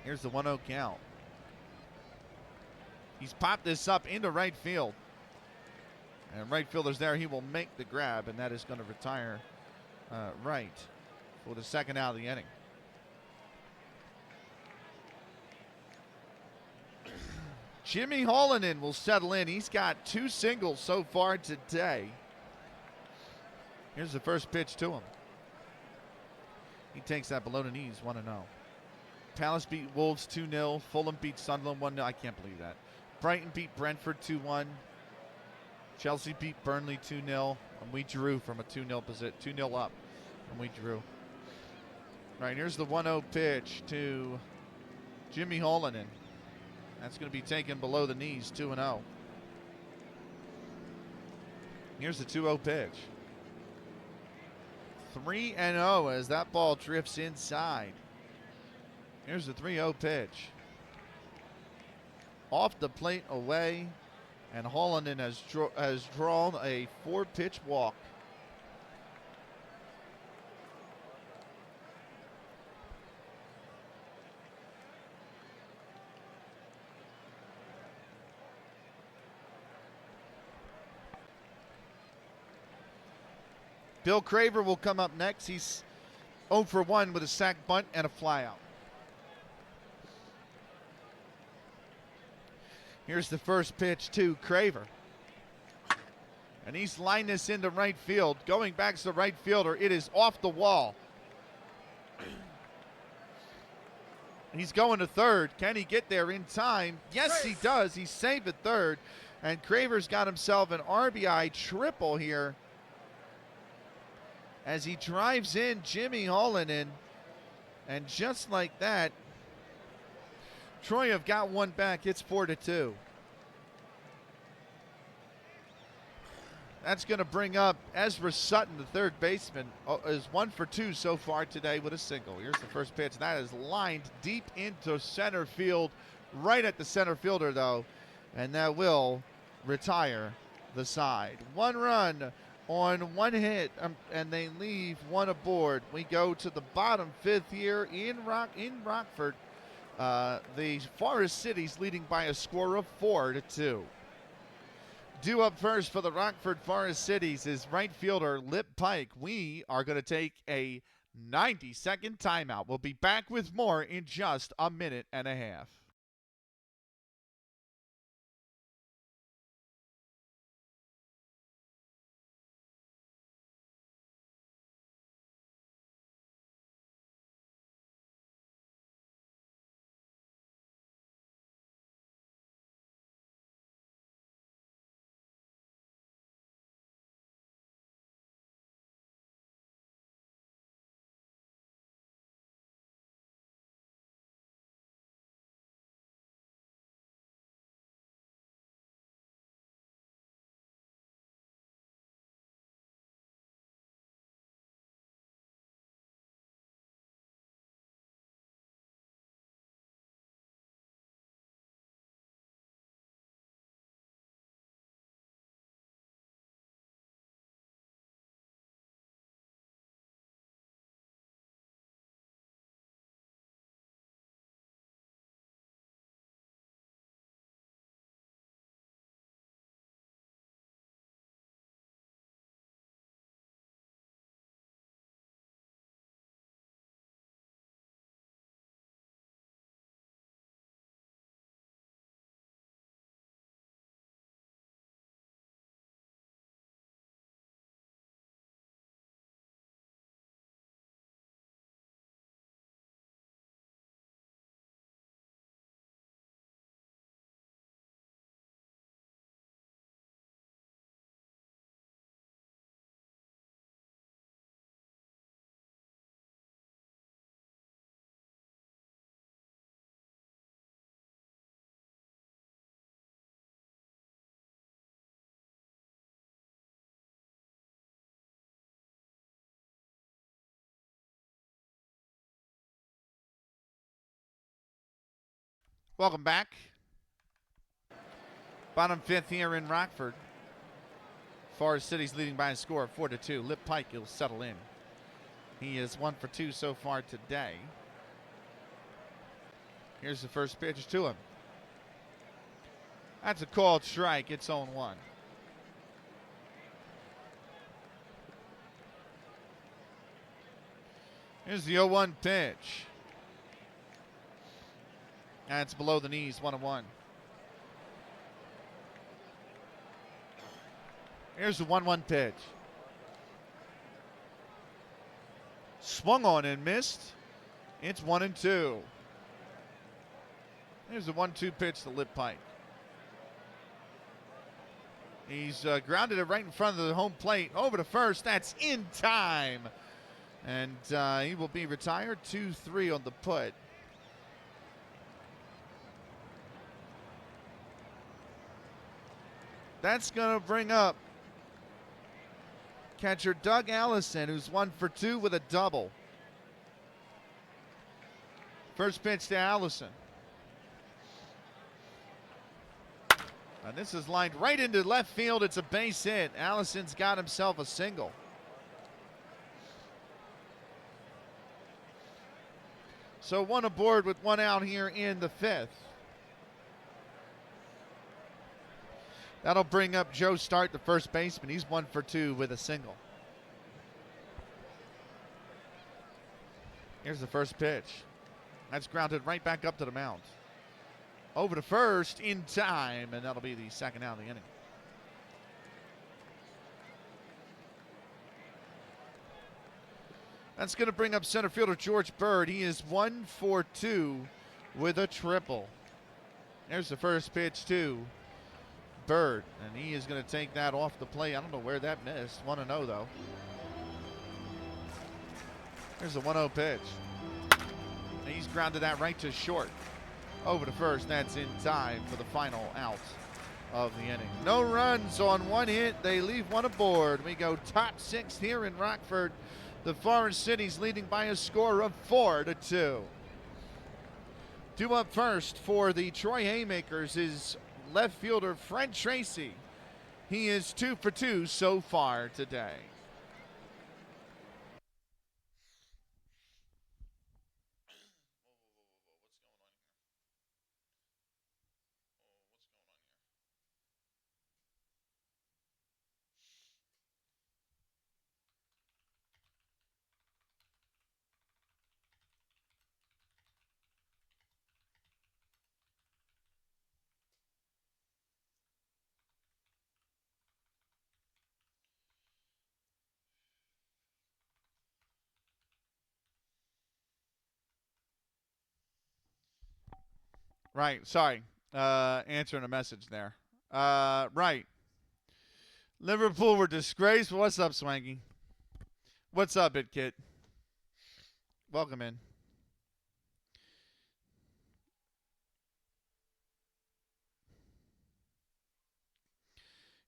Here's the 1-0 count. He's popped this up into right field. And right fielder's there. He will make the grab, and that is going to retire Wright for the second out of the inning. Jimmy Hallinan will settle in. He's got 2 singles so far today. Here's the first pitch to him. He takes that below the knees, 1-0. Palace beat Wolves 2-0. Fulham beat Sunderland 1-0. I can't believe that. Brighton beat Brentford 2-1. Chelsea beat Burnley 2-0. And we drew from a 2-0 position, 2-0 up. And we drew. All right, here's the 1-0 pitch to Jimmy Hallinan. That's going to be taken below the knees, 2-0. Here's the 2-0 pitch. 3-0 as that ball drifts inside. Here's the 3-0 pitch. Off the plate away, and Hallinan has drawn a 4-pitch walk. Bill Craver will come up next. He's 0 for 1 with a sac bunt and a flyout. Here's the first pitch to Craver. And he's lined this into right field. Going back to the right fielder, it is off the wall. He's going to third. Can he get there in time? Yes, he does. He's saved at third. And Craver's got himself an RBI triple here as he drives in Jimmy Hallinan. And just like that, Troy have got one back. It's 4-2. That's going to bring up Ezra Sutton, the third baseman, is 1 for 2 so far today with a single. Here's the first pitch. That is lined deep into center field, right at the center fielder, though, and that will retire the side. 1 run on 1 hit, and they leave 1 aboard. We go to the bottom 5th here in Rockford. The Forest Citys leading by a score of 4-2. Due up first for the Rockford Forest Citys is right fielder Lip Pike. We are going to take a 90-second timeout. We'll be back with more in just a minute and a half. Welcome back. Bottom fifth here in Rockford. Forest Citys leading by a score of 4-2. Lip Pike will settle in. He is 1 for 2 so far today. Here's the first pitch to him. That's a called strike. It's 0-1. Here's the 0-1 pitch. That's below the knees, 1-1. Here's the 1-1 pitch. Swung on and missed. It's 1-2. Here's the 1-2 pitch to Lip Pike. He's grounded it right in front of the home plate. Over to first. That's in time. And he will be retired. 2-3 on the put. That's going to bring up catcher Doug Allison, who's 1 for 2 with a double. First pitch to Allison. And this is lined right into left field. It's a base hit. Allison's got himself a single. So one aboard with one out here in the fifth. That'll bring up Joe Start, the first baseman. He's 1 for 2 with a single. Here's the first pitch. That's grounded right back up to the mound. Over to first in time, and that'll be the second out of the inning. That's going to bring up center fielder George Bird. He is 1 for 2 with a triple. There's the first pitch to Bird, and he is going to take that off the plate. I don't know where that missed. 1-0 though. There's the 1-0 pitch. And he's grounded that right to short. Over to first. That's in time for the final out of the inning. No runs on one hit. They leave one aboard. We go top 6 here in Rockford. The Forest Citys leading by a score of 4-2. Due up first for the Troy Haymakers is left fielder Fred Tracy. He is 2 for 2 so far today. Right, sorry. Answering a message there. Right. Liverpool were disgraced. What's up, Swanky? What's up, It Kit? Welcome in.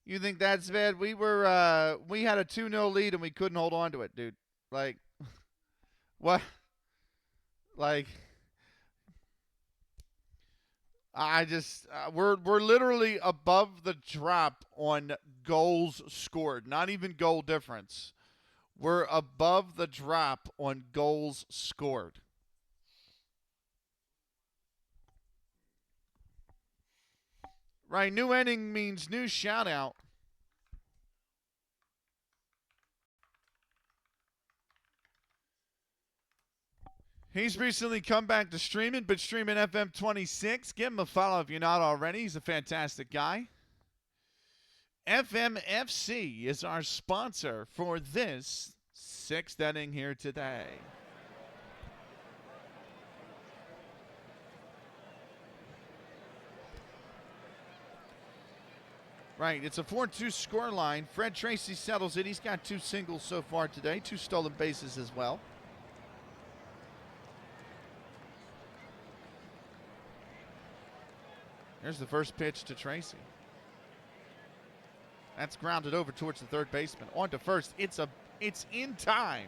You think that's bad? We had a 2-0 lead and we couldn't hold on to it, dude. Like, what? Like, I just we're literally above the drop on goals scored, not even goal difference. We're above the drop on goals scored. Right, new inning means new shout out. He's recently come back to streaming, but streaming FM 26. Give him a follow if you're not already. He's a fantastic guy. FMFC is our sponsor for this 6th inning here today. Right, it's a 4-2 score line. Fred Tracy settles it. He's got 2 singles so far today, 2 stolen bases as well. There's the first pitch to Tracy. That's grounded over towards the third baseman. On to first. It's in time.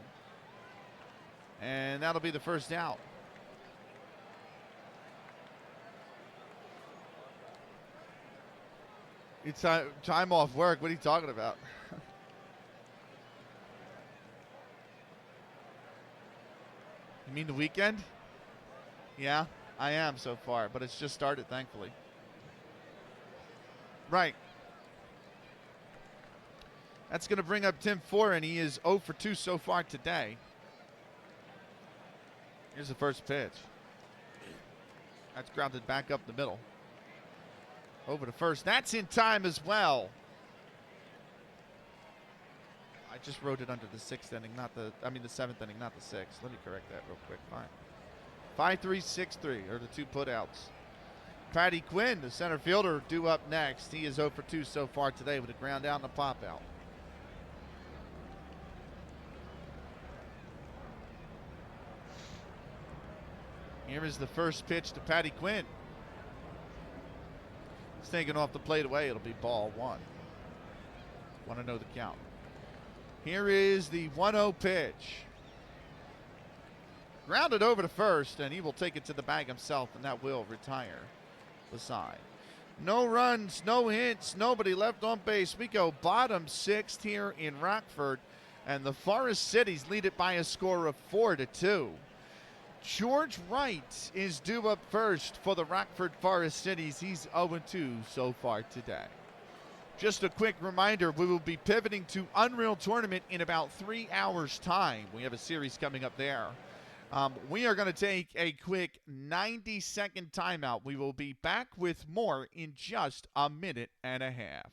And that'll be the first out. It's time off work. What are you talking about? You mean the weekend? Yeah, I am so far, but it's just started, thankfully. Right. That's going to bring up Tim Foran. He is 0 for 2 so far today. Here's the first pitch. That's grounded back up the middle. Over to first. That's in time as well. I just wrote it under the 6th inning, the 7th inning, not the 6th. Let me correct that real quick. Fine. 5-3, 6-3 are the two putouts. Patty Quinn, the center fielder, due up next. He is 0 for 2 so far today with a ground out and a pop out. Here is the first pitch to Patty Quinn. He's taken off the plate away. It'll be ball 1. Want to know the count. Here is the 1-0 pitch. Grounded over to first, and he will take it to the bag himself, and that will retire the side. No runs, no hits, nobody left on base. We go bottom 6th here in Rockford, and the Forest Citys lead it by a score of 4-2. George Wright is due up first for the Rockford Forest Citys. He's 0-2 so far today. Just a quick reminder, we will be pivoting to Unreal Tournament in about 3 hours' time. We have a series coming up there. We are going to take a quick 90-second timeout. We will be back with more in just a minute and a half.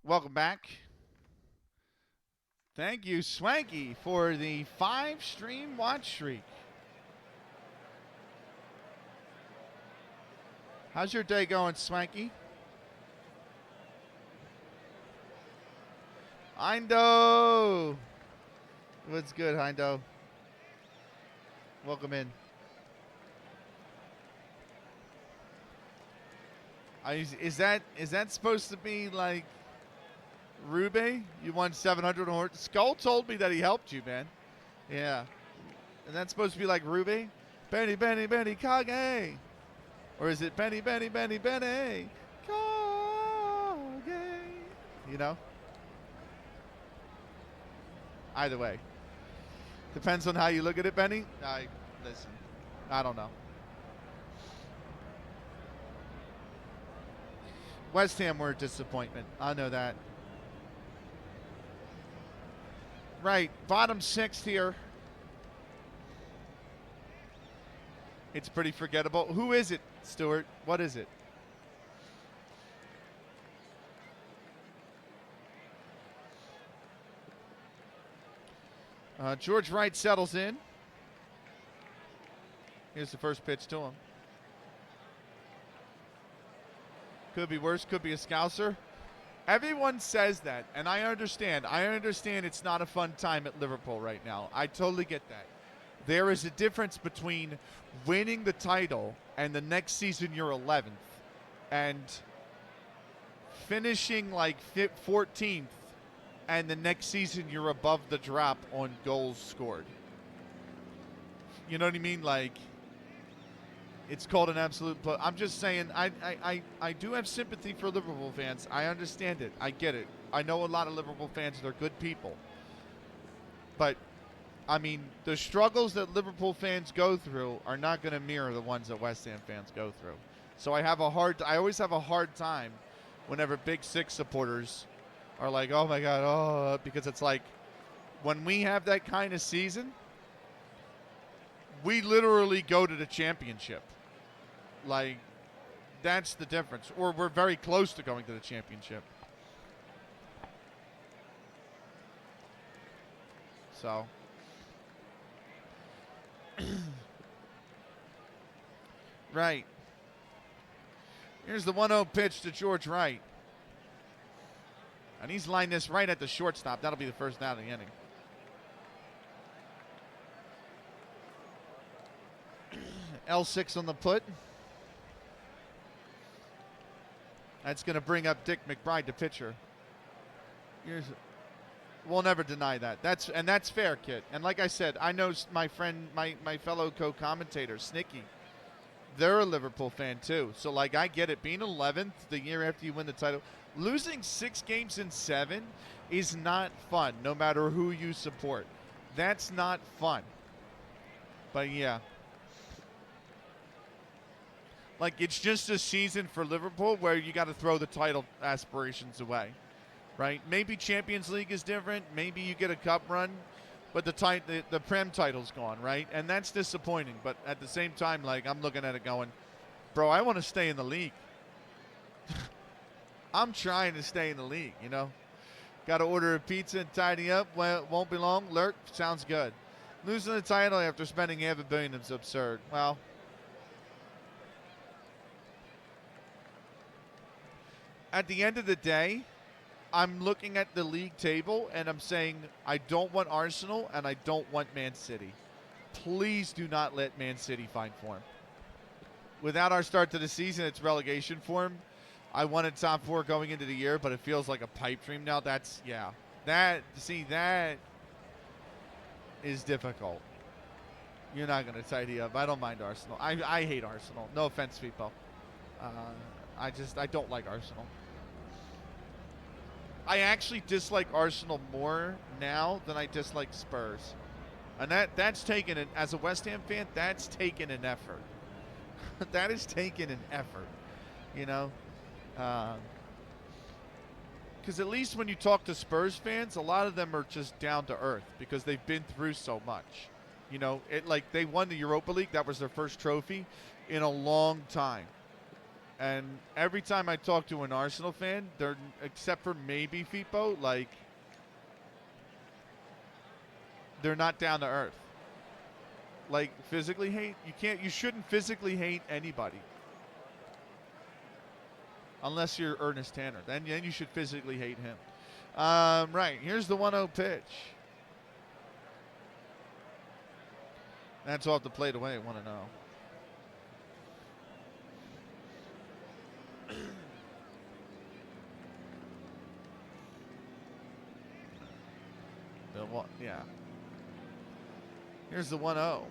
Welcome back. Thank you, Swanky, for the 5-stream watch streak. How's your day going, Swanky? Hindo! What's good, Hindo? Welcome in. Is that supposed to be like Ruby? You won 700 on horse. Skull told me that he helped you, man. Yeah. And that's supposed to be like Ruby? Benny, Benny, Benny, Kage. Or is it Benny, Benny, Benny, Benny, Kage? You know? Either way. Depends on how you look at it, Benny. Listen, I don't know. West Ham were a disappointment. I know that. Right, bottom 6th here. It's pretty forgettable. Who is it, Stuart? What is it? George Wright settles in. Here's the first pitch to him. Could be worse. Could be a Scouser. Everyone says that, and I understand. I understand it's not a fun time at Liverpool right now. I totally get that. There is a difference between winning the title and the next season you're 11th and finishing like 14th and the next season you're above the drop on goals scored. You know what I mean? Like, it's called an absolute. But I'm just saying, I do have sympathy for Liverpool fans. I understand it. I get it. I know a lot of Liverpool fans. They're good people. But, I mean, the struggles that Liverpool fans go through are not going to mirror the ones that West Ham fans go through. So I always have a hard time whenever Big Six supporters are like, oh my God, oh, because it's like, when we have that kind of season, we literally go to the championship. Like, that's the difference. Or we're very close to going to the championship. So. Right. Here's the 1-0 pitch to George Wright. And he's lined this right at the shortstop. That'll be the first down of the inning. L6 on the put. That's going to bring up Dick McBride, the pitcher. We'll never deny that. That's fair, kid. And like I said, I know my friend, my fellow co-commentator, Snicky. They're a Liverpool fan too. So like, I get it. Being 11th the year after you win the title, losing 6 games in 7 is not fun. No matter who you support, that's not fun. But yeah. Like, it's just a season for Liverpool where you got to throw the title aspirations away, right? Maybe Champions League is different. Maybe you get a cup run, but the Prem title's gone, right? And that's disappointing. But at the same time, like, I'm looking at it going, bro, I want to stay in the league. I'm trying to stay in the league, you know? Got to order a pizza and tidy up. Well, it won't be long. Lurk, sounds good. Losing the title after spending $500 million is absurd. Well, at the end of the day, I'm looking at the league table and I'm saying I don't want Arsenal and I don't want Man City. Please do not let Man City find form. Without our start to the season, it's relegation form. I wanted top 4 going into the year, but it feels like a pipe dream now. That is difficult. You're not going to tidy up. I don't mind Arsenal. I hate Arsenal. No offense, people. I don't like Arsenal. I actually dislike Arsenal more now than I dislike Spurs. And that's taken, as a West Ham fan, that's taken an effort. That is taken an effort, you know? Because at least when you talk to Spurs fans, a lot of them are just down to earth because they've been through so much. You know, like they won the Europa League. That was their first trophy in a long time. And every time I talk to an Arsenal fan, they're, except for maybe Fipo, like, they're not down to earth. Like, physically hate, you shouldn't physically hate anybody. Unless you're Ernest Tanner. Then you should physically hate him. Right, here's the 1-0 pitch. That's off the plate away, 1-0. Yeah. Here's the 1-0.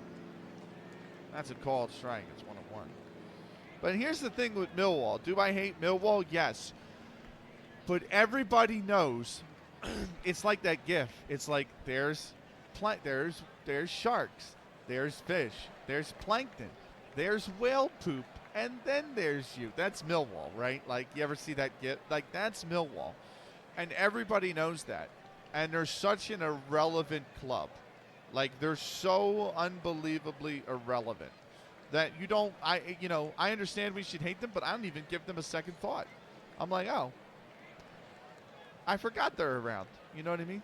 That's a called strike. It's 1-1. But here's the thing with Millwall. Do I hate Millwall? Yes. But everybody knows it's like that GIF. It's like there's sharks, there's fish, there's plankton, there's whale poop, and then there's you. That's Millwall, right? Like, you ever see that GIF? Like, that's Millwall. And everybody knows that. And they're such an irrelevant club. Like, they're so unbelievably irrelevant that I understand we should hate them, but I don't even give them a second thought. I'm like, oh, I forgot they're around. You know what I mean?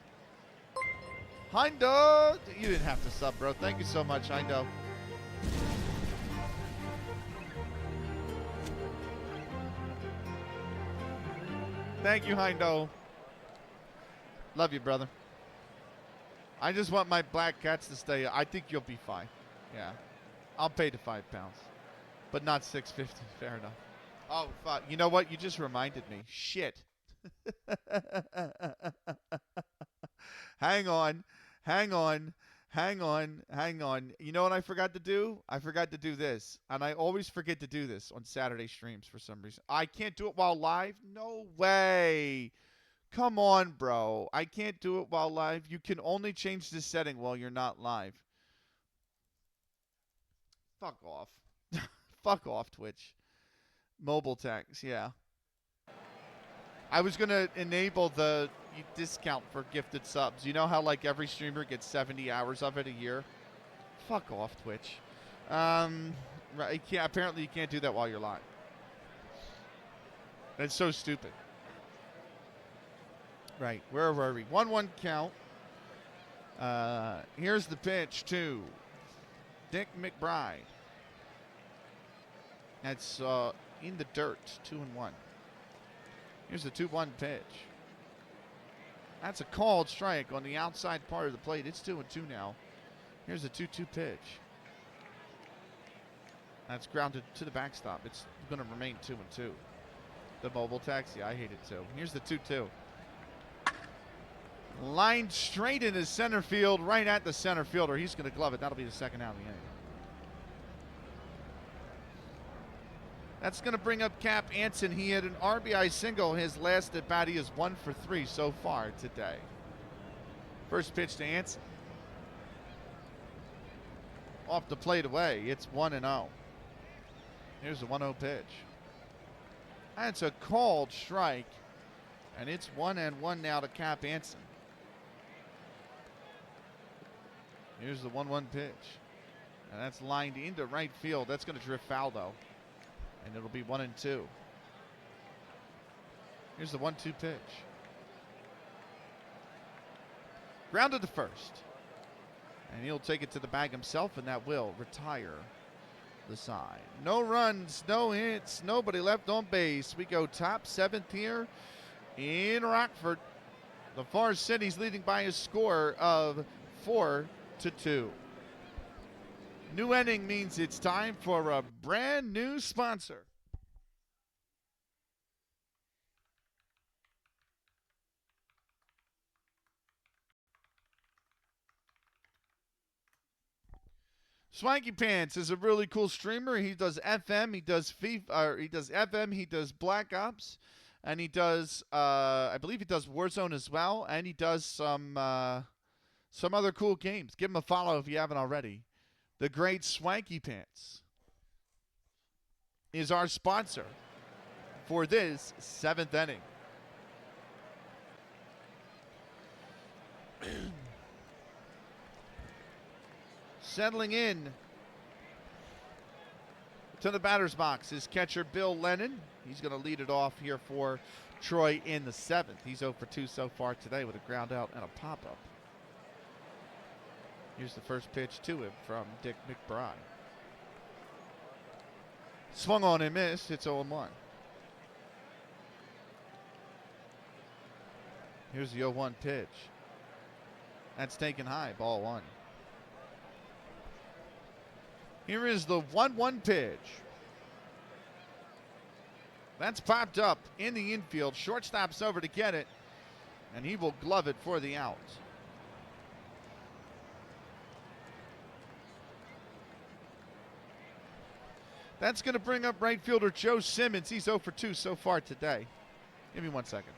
Heindo, you didn't have to sub, bro. Thank you so much, Heindo. Thank you, Heindo. Love you, brother. I just want my black cats to stay. I think you'll be fine. Yeah. I'll pay the £5, but not $6.50. Fair enough. Oh, fuck. You know what? You just reminded me. Shit. Hang on. Hang on. Hang on. Hang on. You know what I forgot to do? I forgot to do this. And I always forget to do this on Saturday streams for some reason. I can't do it while live? No way. Come on, bro. I can't do it while live. You can only change the setting while you're not live. Fuck off. Fuck off, Twitch. Mobile tax, yeah. I was going to enable the discount for gifted subs. You know how like every streamer gets 70 hours of it a year? Fuck off, Twitch. Right, apparently you can't do that while you're live. That's so stupid. Right, where were we? 1-1 count. Here's the pitch to Dick McBride. That's in the dirt, 2-1. Here's the 2-1 pitch. That's a called strike on the outside part of the plate. It's 2-2 now. Here's the 2-2 pitch. That's grounded to the backstop. It's going to remain 2-2. The mobile taxi, I hate it too. Here's the 2-2. Lined straight into center field, right at the center fielder. He's going to glove it. That'll be the second out of the inning. That's going to bring up Cap Anson. He had an RBI single. His last at bat, he is 1 for 3 so far today. First pitch to Anson. Off the plate away. It's 1-0. Here's the 1-0 pitch. That's a called strike. And it's 1-1 now to Cap Anson. Here's the 1-1 pitch. And that's lined into right field. That's going to drift foul, though. And it'll be 1-2. Here's the 1-2 pitch. Grounded to first. And he'll take it to the bag himself, and that will retire the side. No runs, no hits, nobody left on base. We go top 7th here in Rockford. The Forest Citys leading by a score of 4-2. New inning means it's time for a brand new sponsor. Swanky Pants is a really cool streamer. He does FM, he does FIFA, he does FM, he does Black Ops, and he does I believe he does Warzone as well, and he does some other cool games. Give him a follow if you haven't already. The great Swanky Pants is our sponsor for this 7th inning. Settling in to the batter's box is catcher Bill Lennon. He's going to lead it off here for Troy in the 7th. He's 0 for 2 so far today with a ground out and a pop-up. Here's the first pitch to him from Dick McBride. Swung on and missed. It's 0-1. Here's the 0-1 pitch. That's taken high. Ball 1. Here is the 1-1 pitch. That's popped up in the infield. Shortstop's over to get it, and he will glove it for the out. That's going to bring up right fielder Joe Simmons. He's 0 for 2 so far today. Give me 1 second.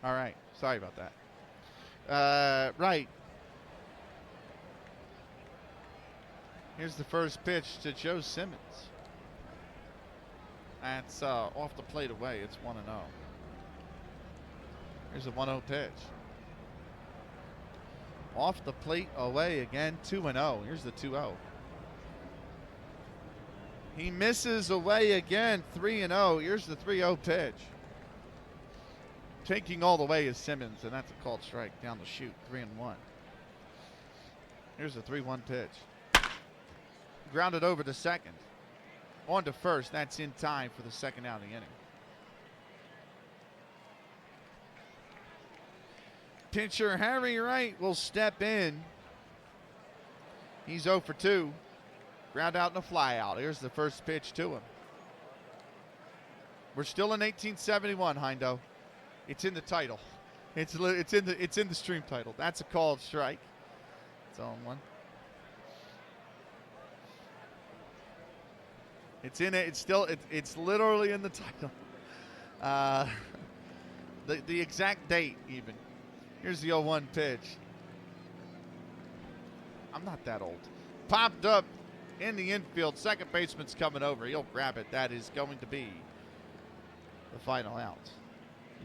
All right. Sorry about that. Right. Here's the first pitch to Joe Simmons. That's off the plate away. It's 1-0. Here's a 1-0 pitch. Off the plate away again. 2-0. Here's the 2-0. He misses away again. 3-0. Here's the 3-0 pitch. Taking all the way is Simmons, and that's a called strike down the chute. 3-1. Here's the 3-1 pitch. Grounded over to second. On to first. That's in time for the second out of the inning. Pitcher Harry Wright will step in. He's 0 for 2. Ground out and a fly out. Here's the first pitch to him. We're still in 1871, Heindo. It's in the title. It's in the stream title. That's a called strike. It's on one. It's in it. It's literally in the title. The exact date even. Here's the 0-1 pitch. I'm not that old. Popped up in the infield. Second baseman's coming over. He'll grab it. That is going to be the final out.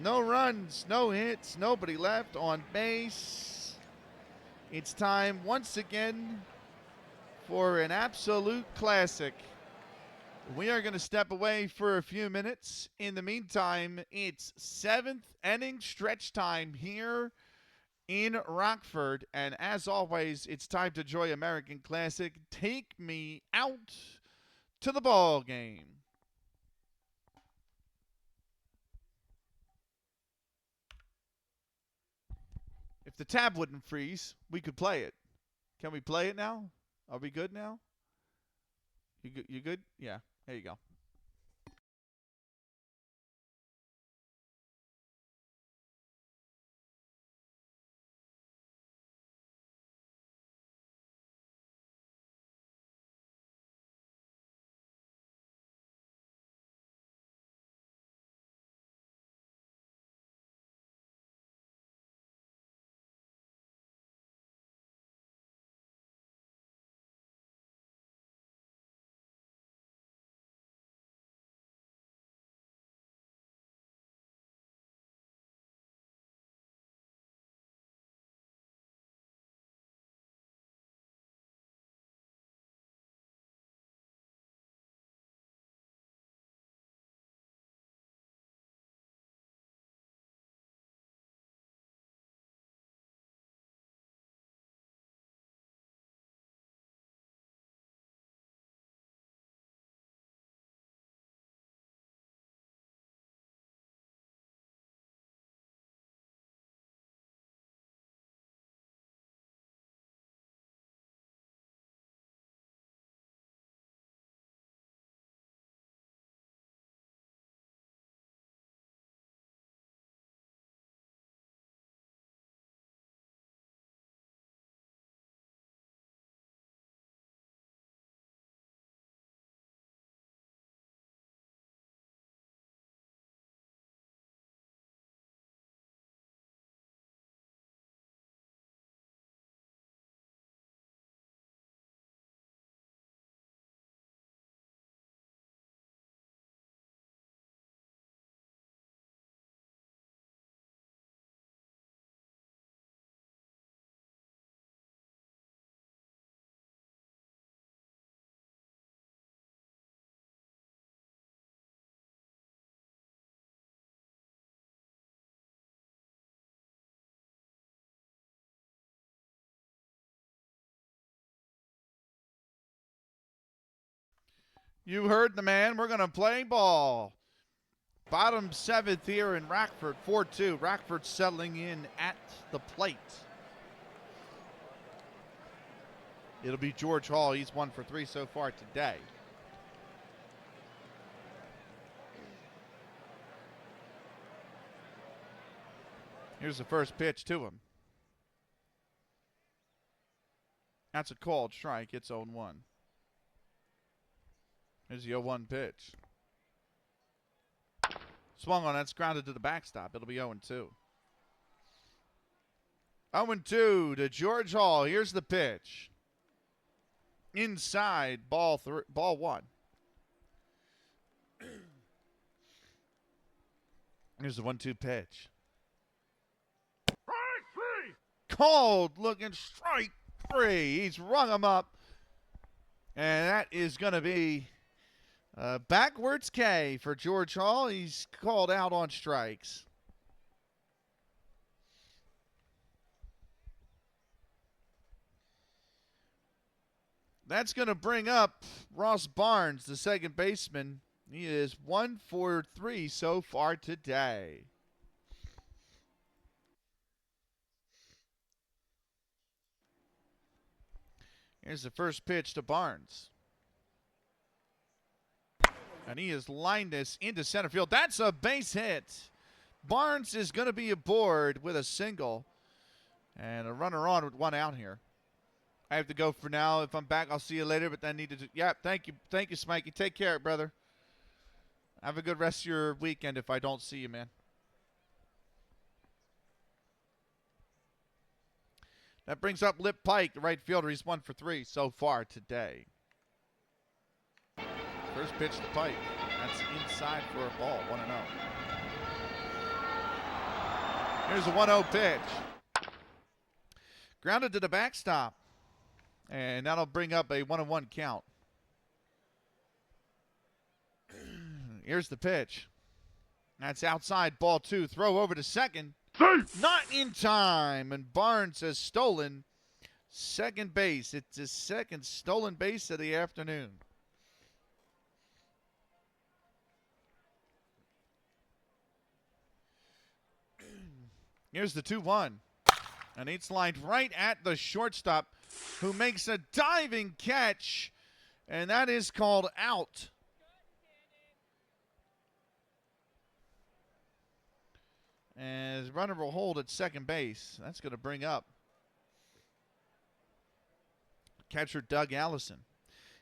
No runs, no hits, nobody left on base. It's time once again for an absolute classic. We are going to step away for a few minutes. In the meantime, it's 7th inning stretch time here in Rockford. And as always, it's time to enjoy American Classic. Take me out to the ball game. If the tab wouldn't freeze, we could play it. Can we play it now? Are we good now? You good? Yeah. There you go. You heard the man. We're going to play ball. Bottom 7th here in Rockford, 4-2. Rockford settling in at the plate. It'll be George Hall. He's 1 for 3 so far today. Here's the first pitch to him. That's a called strike. It's 0-1. Here's the 0-1 pitch. Swung on. That's grounded to the backstop. It'll be 0-2. 0-2 to George Hall. Here's the pitch. Inside, ball 1. Here's the 1-2 pitch. Cold looking strike 3. He's rung him up. And that is going to be backwards K for George Hall. He's called out on strikes. That's going to bring up Ross Barnes, the second baseman. He is 1 for 3 so far today. Here's the first pitch to Barnes. And he has lined this into center field. That's a base hit. Barnes is going to be aboard with a single. And a runner on with 1 out here. I have to go for now. If I'm back, I'll see you later. But I need to. Yeah, thank you. Thank you, Smikey. Take care, brother. Have a good rest of your weekend if I don't see you, man. That brings up Lip Pike, the right fielder. He's 1 for 3 so far today. First pitch to Pike. That's inside for a ball. 1-0. Here's a 1-0 pitch. Grounded to the backstop. And that'll bring up a 1-1 count. Here's the pitch. That's outside, ball 2. Throw over to second. Safe. Not in time. And Barnes has stolen second base. It's his second stolen base of the afternoon. Here's the 2-1. And it's lined right at the shortstop, who makes a diving catch. And that is called out. As runner will hold at second base. That's going to bring up catcher Doug Allison.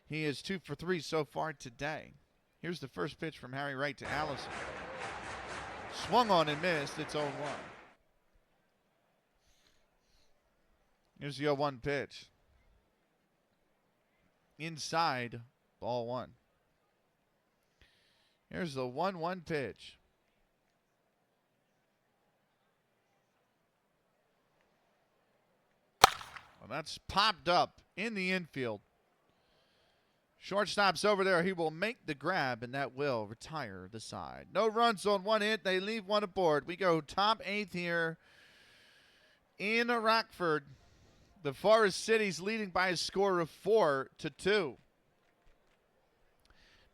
He is 2 for 3 so far today. Here's the first pitch from Harry Wright to Allison. Swung on and missed. It's 0-1. Here's the 0-1 pitch. Inside, ball 1. Here's the 1-1 pitch. Well, that's popped up in the infield. Shortstop's over there. He will make the grab, and that will retire the side. No runs on 1 hit. They leave 1 aboard. We go top 8th here in Rockford. The Forest Citys leading by a score of 4-2.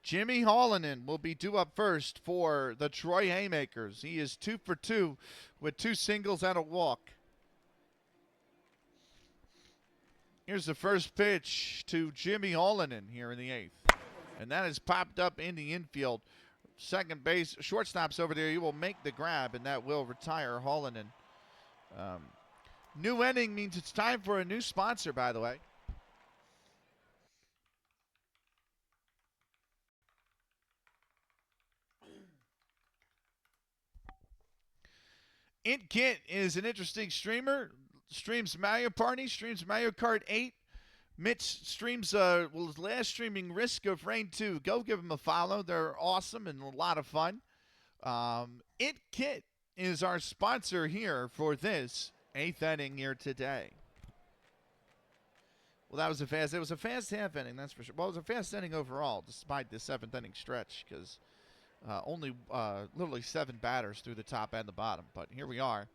Jimmy Hallinan will be due up first for the Troy Haymakers. He is 2 for 2 with 2 singles and a walk. Here's the first pitch to Jimmy Hallinan here in the 8th. And that is popped up in the infield. Second base, shortstop's over there. He will make the grab, and that will retire Hallinan. New inning means it's time for a new sponsor, by the way. IntKit is an interesting streamer. Streams Mario Party, streams Mario Kart 8. Mitch streams his last streaming Risk of Rain 2. Go give them a follow. They're awesome and a lot of fun. IntKit is our sponsor here for this 8th inning here today. Well, that was it was a fast half inning, that's for sure. Well, it was a fast inning overall, despite the 7th inning stretch, because only literally 7 batters through the top and the bottom. But here we are.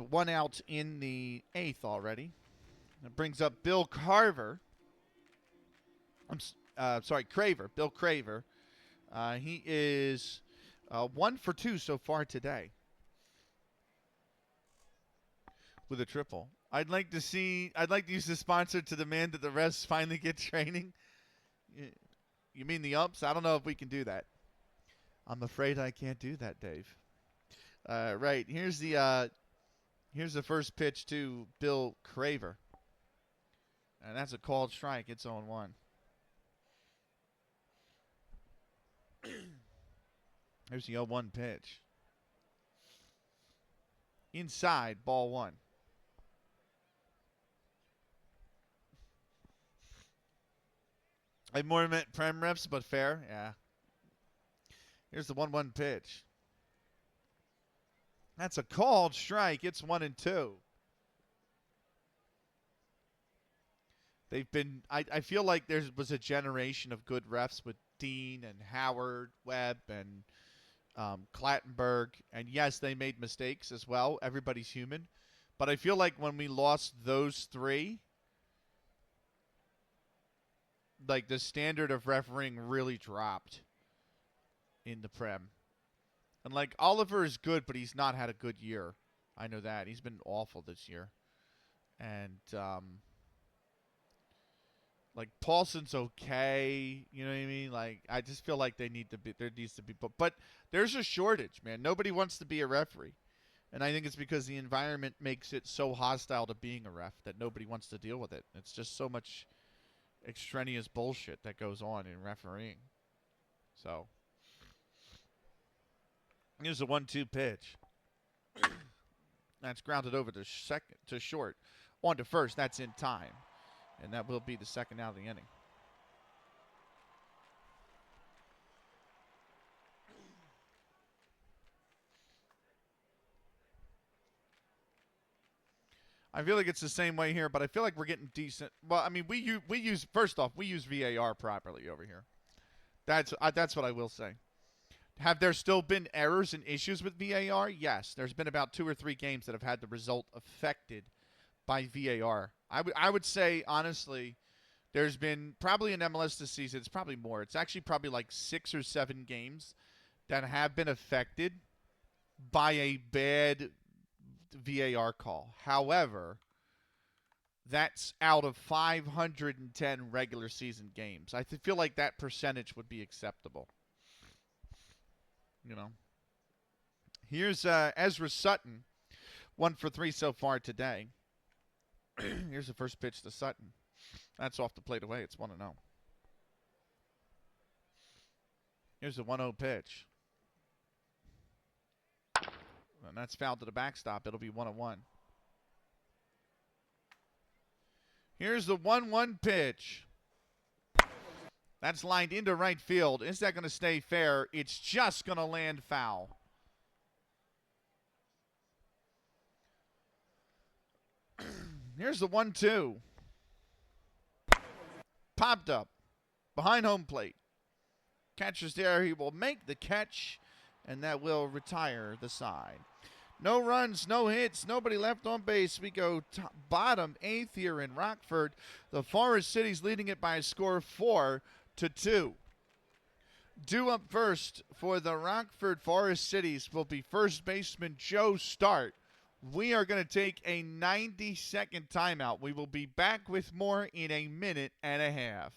1 out in the 8th already. That brings up Bill Carver. Craver. Bill Craver. He is 1 for 2 so far today with a triple. I'd like to use the sponsor to demand that the refs finally get training. You mean the umps? I don't know if we can do that. I'm afraid I can't do that, Dave. Right. Here's the first pitch to Bill Craver. And that's a called strike. It's 0-1. Here's the 0-1 pitch. Inside, ball one. I more meant prem reps, but fair. Yeah. Here's the 1-1 pitch. That's a called strike. It's 1-2. They've been. I feel like there was a generation of good refs with Dean and Howard, Webb, and Clattenburg. And yes, they made mistakes as well. Everybody's human. But I feel like when we lost those three, like the standard of refereeing really dropped in the Prem. And like Oliver is good, but he's not had a good year. I know that. He's been awful this year. And like Paulson's okay, you know what I mean? Like I just feel like there needs to be but there's a shortage, man. Nobody wants to be a referee. And I think it's because the environment makes it so hostile to being a ref that nobody wants to deal with it. It's just so much extraneous bullshit that goes on in refereeing. So here's a 1-2 pitch. That's grounded over to short. On to first. That's in time. And that will be the second out of the inning. I feel like it's the same way here, but I feel like we're getting decent. Well, I mean, we use first off, we use VAR properly over here. That's what I will say. Have there still been errors and issues with VAR? Yes. There's been about 2 or 3 games that have had the result affected by VAR. I would say, honestly, there's been probably in MLS this season, it's probably more. It's actually probably like 6 or 7 games that have been affected by a bad VAR call. However, that's out of 510 regular season games. I feel like that percentage would be acceptable. You know. Here's Ezra Sutton, 1 for 3 so far today. Here's the first pitch to Sutton. That's off the plate away. It's 1-0. Here's the 1-0 pitch. And that's fouled to the backstop. It'll be 1-1. Here's the 1-1 pitch. That's lined into right field. Is that going to stay fair? It's just going to land foul. Here's the 1-2. Popped up. Behind home plate. Catcher's there. He will make the catch, and that will retire the side. No runs, no hits, nobody left on base. We go bottom 8th here in Rockford. The Forest Citys leading it by a score of 4-2. Due up first for the Rockford Forest Citys will be first baseman Joe Start. We are going to take a 90-second timeout. We will be back with more in a minute and a half.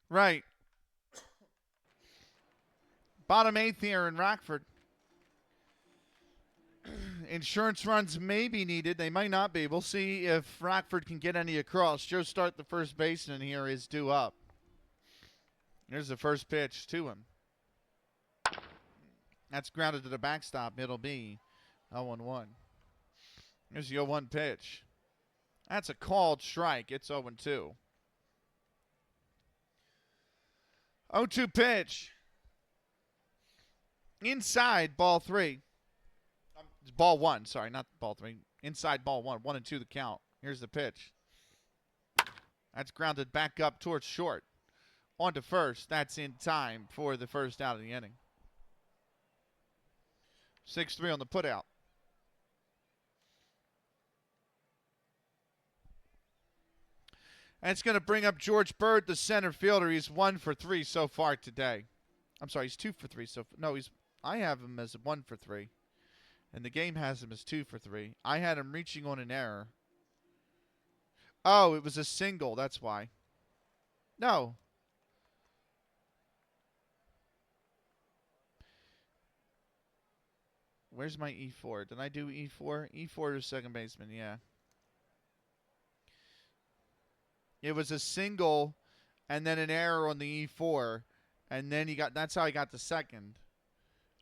Right. Bottom 8th here in Rockford. Insurance runs may be needed. They might not be. We'll see if Rockford can get any across. Joe Start, the first baseman here, is due up. Here's the first pitch to him. That's grounded to the backstop. It'll be 0-1. Here's the 0-1 pitch. That's a called strike. It's 0-2. 0-2 pitch. Inside, ball 3. Ball 1, sorry, not ball 3. Inside, ball 1. 1-2 the count. Here's the pitch. That's grounded back up towards short. On to first. That's in time for the first out of the inning. 6-3 on the putout. And it's going to bring up George Bird, the center fielder. He's 1 for 3 so far today. I'm sorry, he's 2 for 3 so far. No, I have him as 1 for 3. And the game has him as 2 for 3. I had him reaching on an error. Oh, it was a single. That's why. No. Where's my E4? Did I do E4? E4 is second baseman, yeah. It was a single and then an error on the E4. And then that's how he got the second.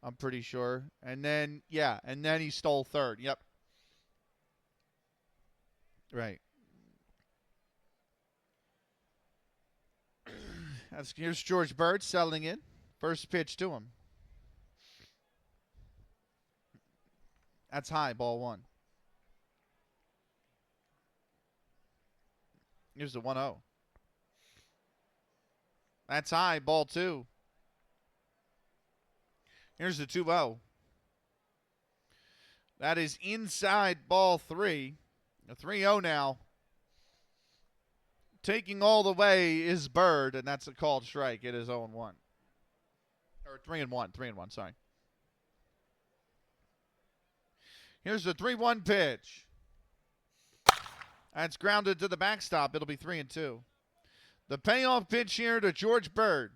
I'm pretty sure. And then, yeah, and then he stole third. Yep. Right. Here's George Bird settling in. First pitch to him. That's high, ball 1. Here's the 1-0. That's high, ball 2. Here's the 2-0. That is inside, ball 3. A 3-0 now. Taking all the way is Bird, and that's a called strike. It is 0-1. Or 3-1. 3-1, sorry. Here's the 3-1 pitch. That's grounded to the backstop. It'll be 3-2. The payoff pitch here to George Bird.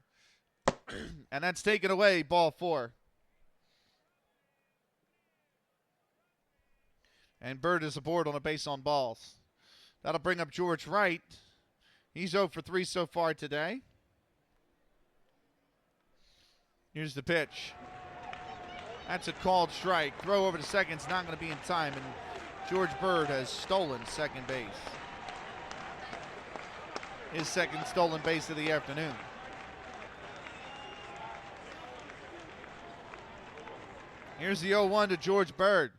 And that's taken away, ball 4. And Bird is aboard on a base on balls. That'll bring up George Wright. He's 0 for 3 so far today. Here's the pitch. That's a called strike. Throw over to second's not going to be in time, and George Bird has stolen second base. His second stolen base of the afternoon. Here's the 0-1 to George Bird.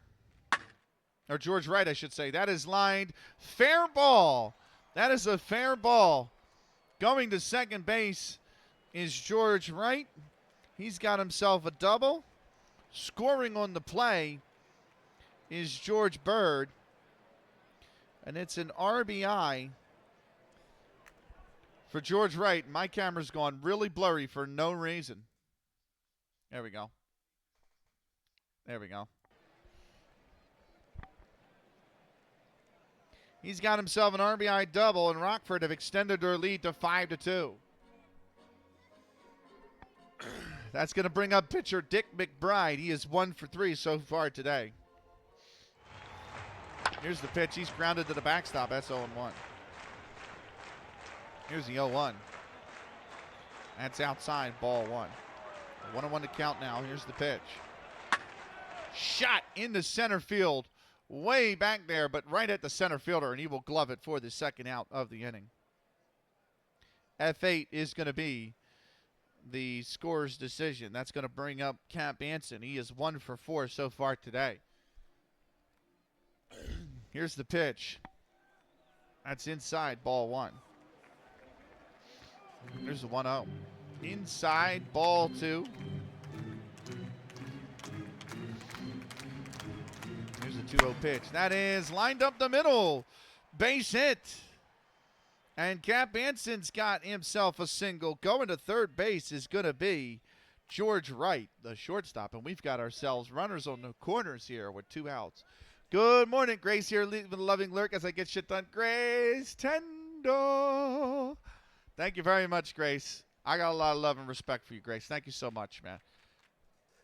Or George Wright, I should say. That is lined. Fair ball. That is a fair ball. Going to second base is George Wright. He's got himself a double. Scoring on the play is George Bird. And it's an RBI for George Wright. My camera's gone really blurry for no reason. There we go. There we go. He's got himself an RBI double, and Rockford have extended their lead to 5-2. That's going to bring up pitcher Dick McBride. He is 1 for 3 so far today. Here's the pitch. He's grounded to the backstop. That's 0-1. Here's the 0-1. That's outside, ball 1. 1-1 to count now. Here's the pitch. Shot into center field. Way back there, but right at the center fielder, and he will glove it for the second out of the inning. F8 is going to be the scorer's decision. That's going to bring up Cap Anson. He is 1 for 4 so far today. Here's the pitch. That's inside, ball 1. Here's the 1-0. Inside, ball 2. Here's the 2-0 pitch. That is lined up the middle. Base hit. And Cap Anson's got himself a single. Going to third base is going to be George Wright, the shortstop. And we've got ourselves runners on the corners here with 2 outs. Good morning, Grace here, leaving a loving lurk as I get shit done. Grace Tendo. Thank you very much, Grace. I got a lot of love and respect for you, Grace. Thank you so much, man.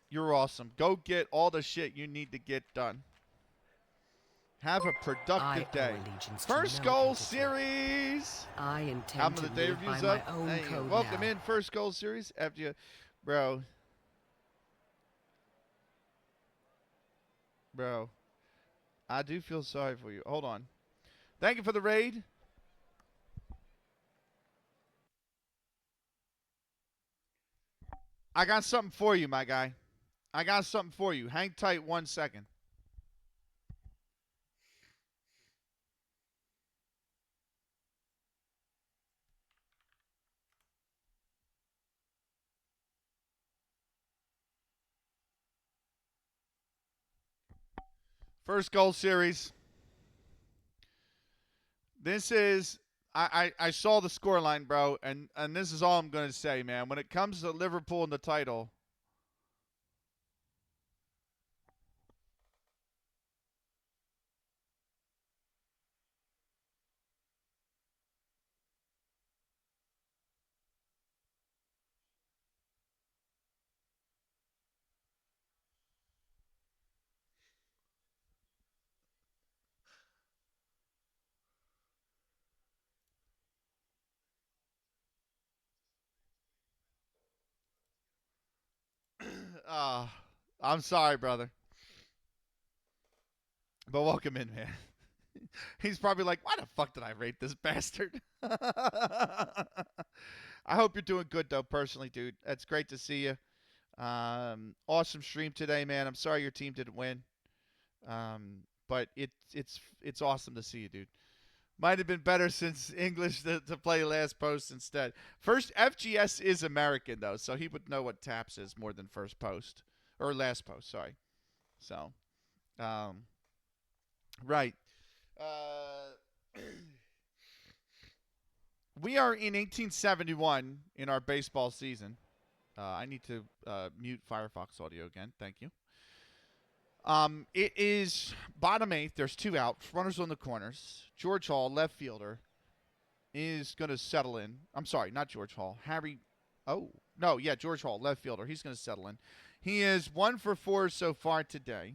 You're awesome. Go get all the shit you need to get done. Have a productive day. First Goal Series. I intend to live by my own code welcome now. in First Goal Series. After you, bro. I do feel sorry for you. Hold on. Thank you for the raid. I got something for you, my guy. I got something for you. Hang tight 1 second. First Goal Series. This is I saw the scoreline, bro, and this is all I'm gonna say, man. When it comes to Liverpool and the title, uh, I'm sorry, brother, but welcome in, man. He's probably like, why the fuck did I rate this bastard? I hope you're doing good though, personally, dude. It's great to see you. Awesome stream today, man. I'm sorry your team didn't win. But it's awesome to see you, dude. Might have been better since English to play last post instead. First FGS is American though, so he would know what taps is more than first post or last post. Sorry. So, um, right. Uh, we are in 1871 in our baseball season. I need to mute Firefox audio again. Thank you. It is bottom eighth. There's two outs. Runners on the corners. George Hall, left fielder, is going to settle in. I'm sorry, not George Hall. Harry. Oh, no. Yeah, George Hall, left fielder. He's going to settle in. He is 1 for 4 so far today.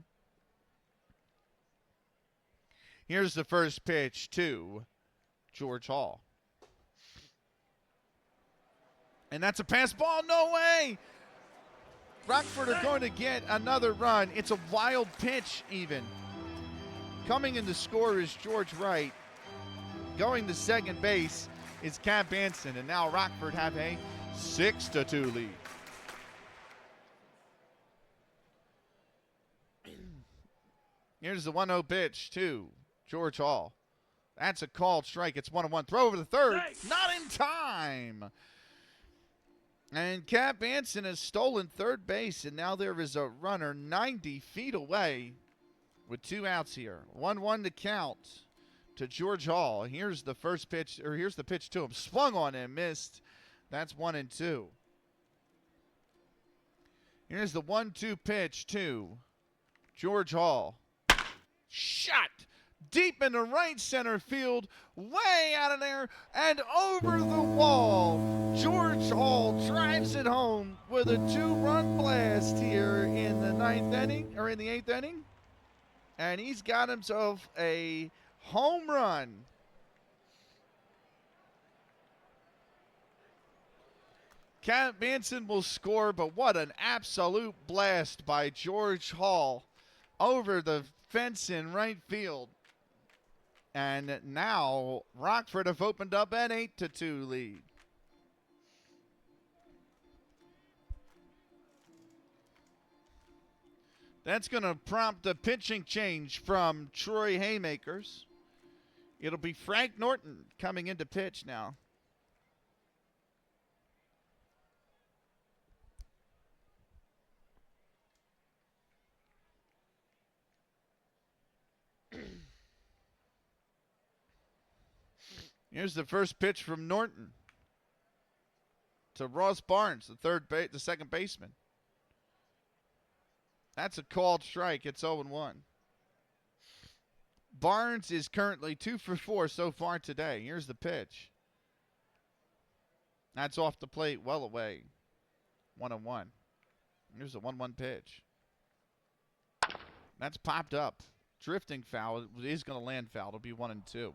Here's the first pitch to George Hall. And that's a pass ball. No way. Rockford are going to get another run. It's a wild pitch even. Coming in to score is George Wright. Going to second base is Cap Anson. And now Rockford have a 6-2 lead. Here's the 1-0 pitch to George Hall. That's a called strike. It's 1-1. Throw over the third. Not in time. And Cap Anson has stolen third base, and now there is a runner 90 feet away with two outs here. 1-1 to count to George Hall. Here's the first pitch, or here's the pitch to him. Swung on him, missed. That's 1-2. Here's the 1-2 pitch to George Hall. Shot deep into right center field, way out of there, and over the wall. George Hall drives it home with a 2-run blast here in the eighth inning, and he's got himself a home run. Cap Manson will score, but what an absolute blast by George Hall over the fence in right field. And now Rockford have opened up an 8-2 lead. That's going to prompt a pitching change from Troy Haymakers. It'll be Frank Norton coming into pitch now. Here's the first pitch from Norton to Ross Barnes, the second baseman. That's a called strike. It's 0-1. Barnes is currently 2 for 4 so far today. Here's the pitch. That's off the plate, well away. 1-1. Here's a 1-1 pitch. That's popped up. Drifting foul. It is going to land foul. It'll be 1-2.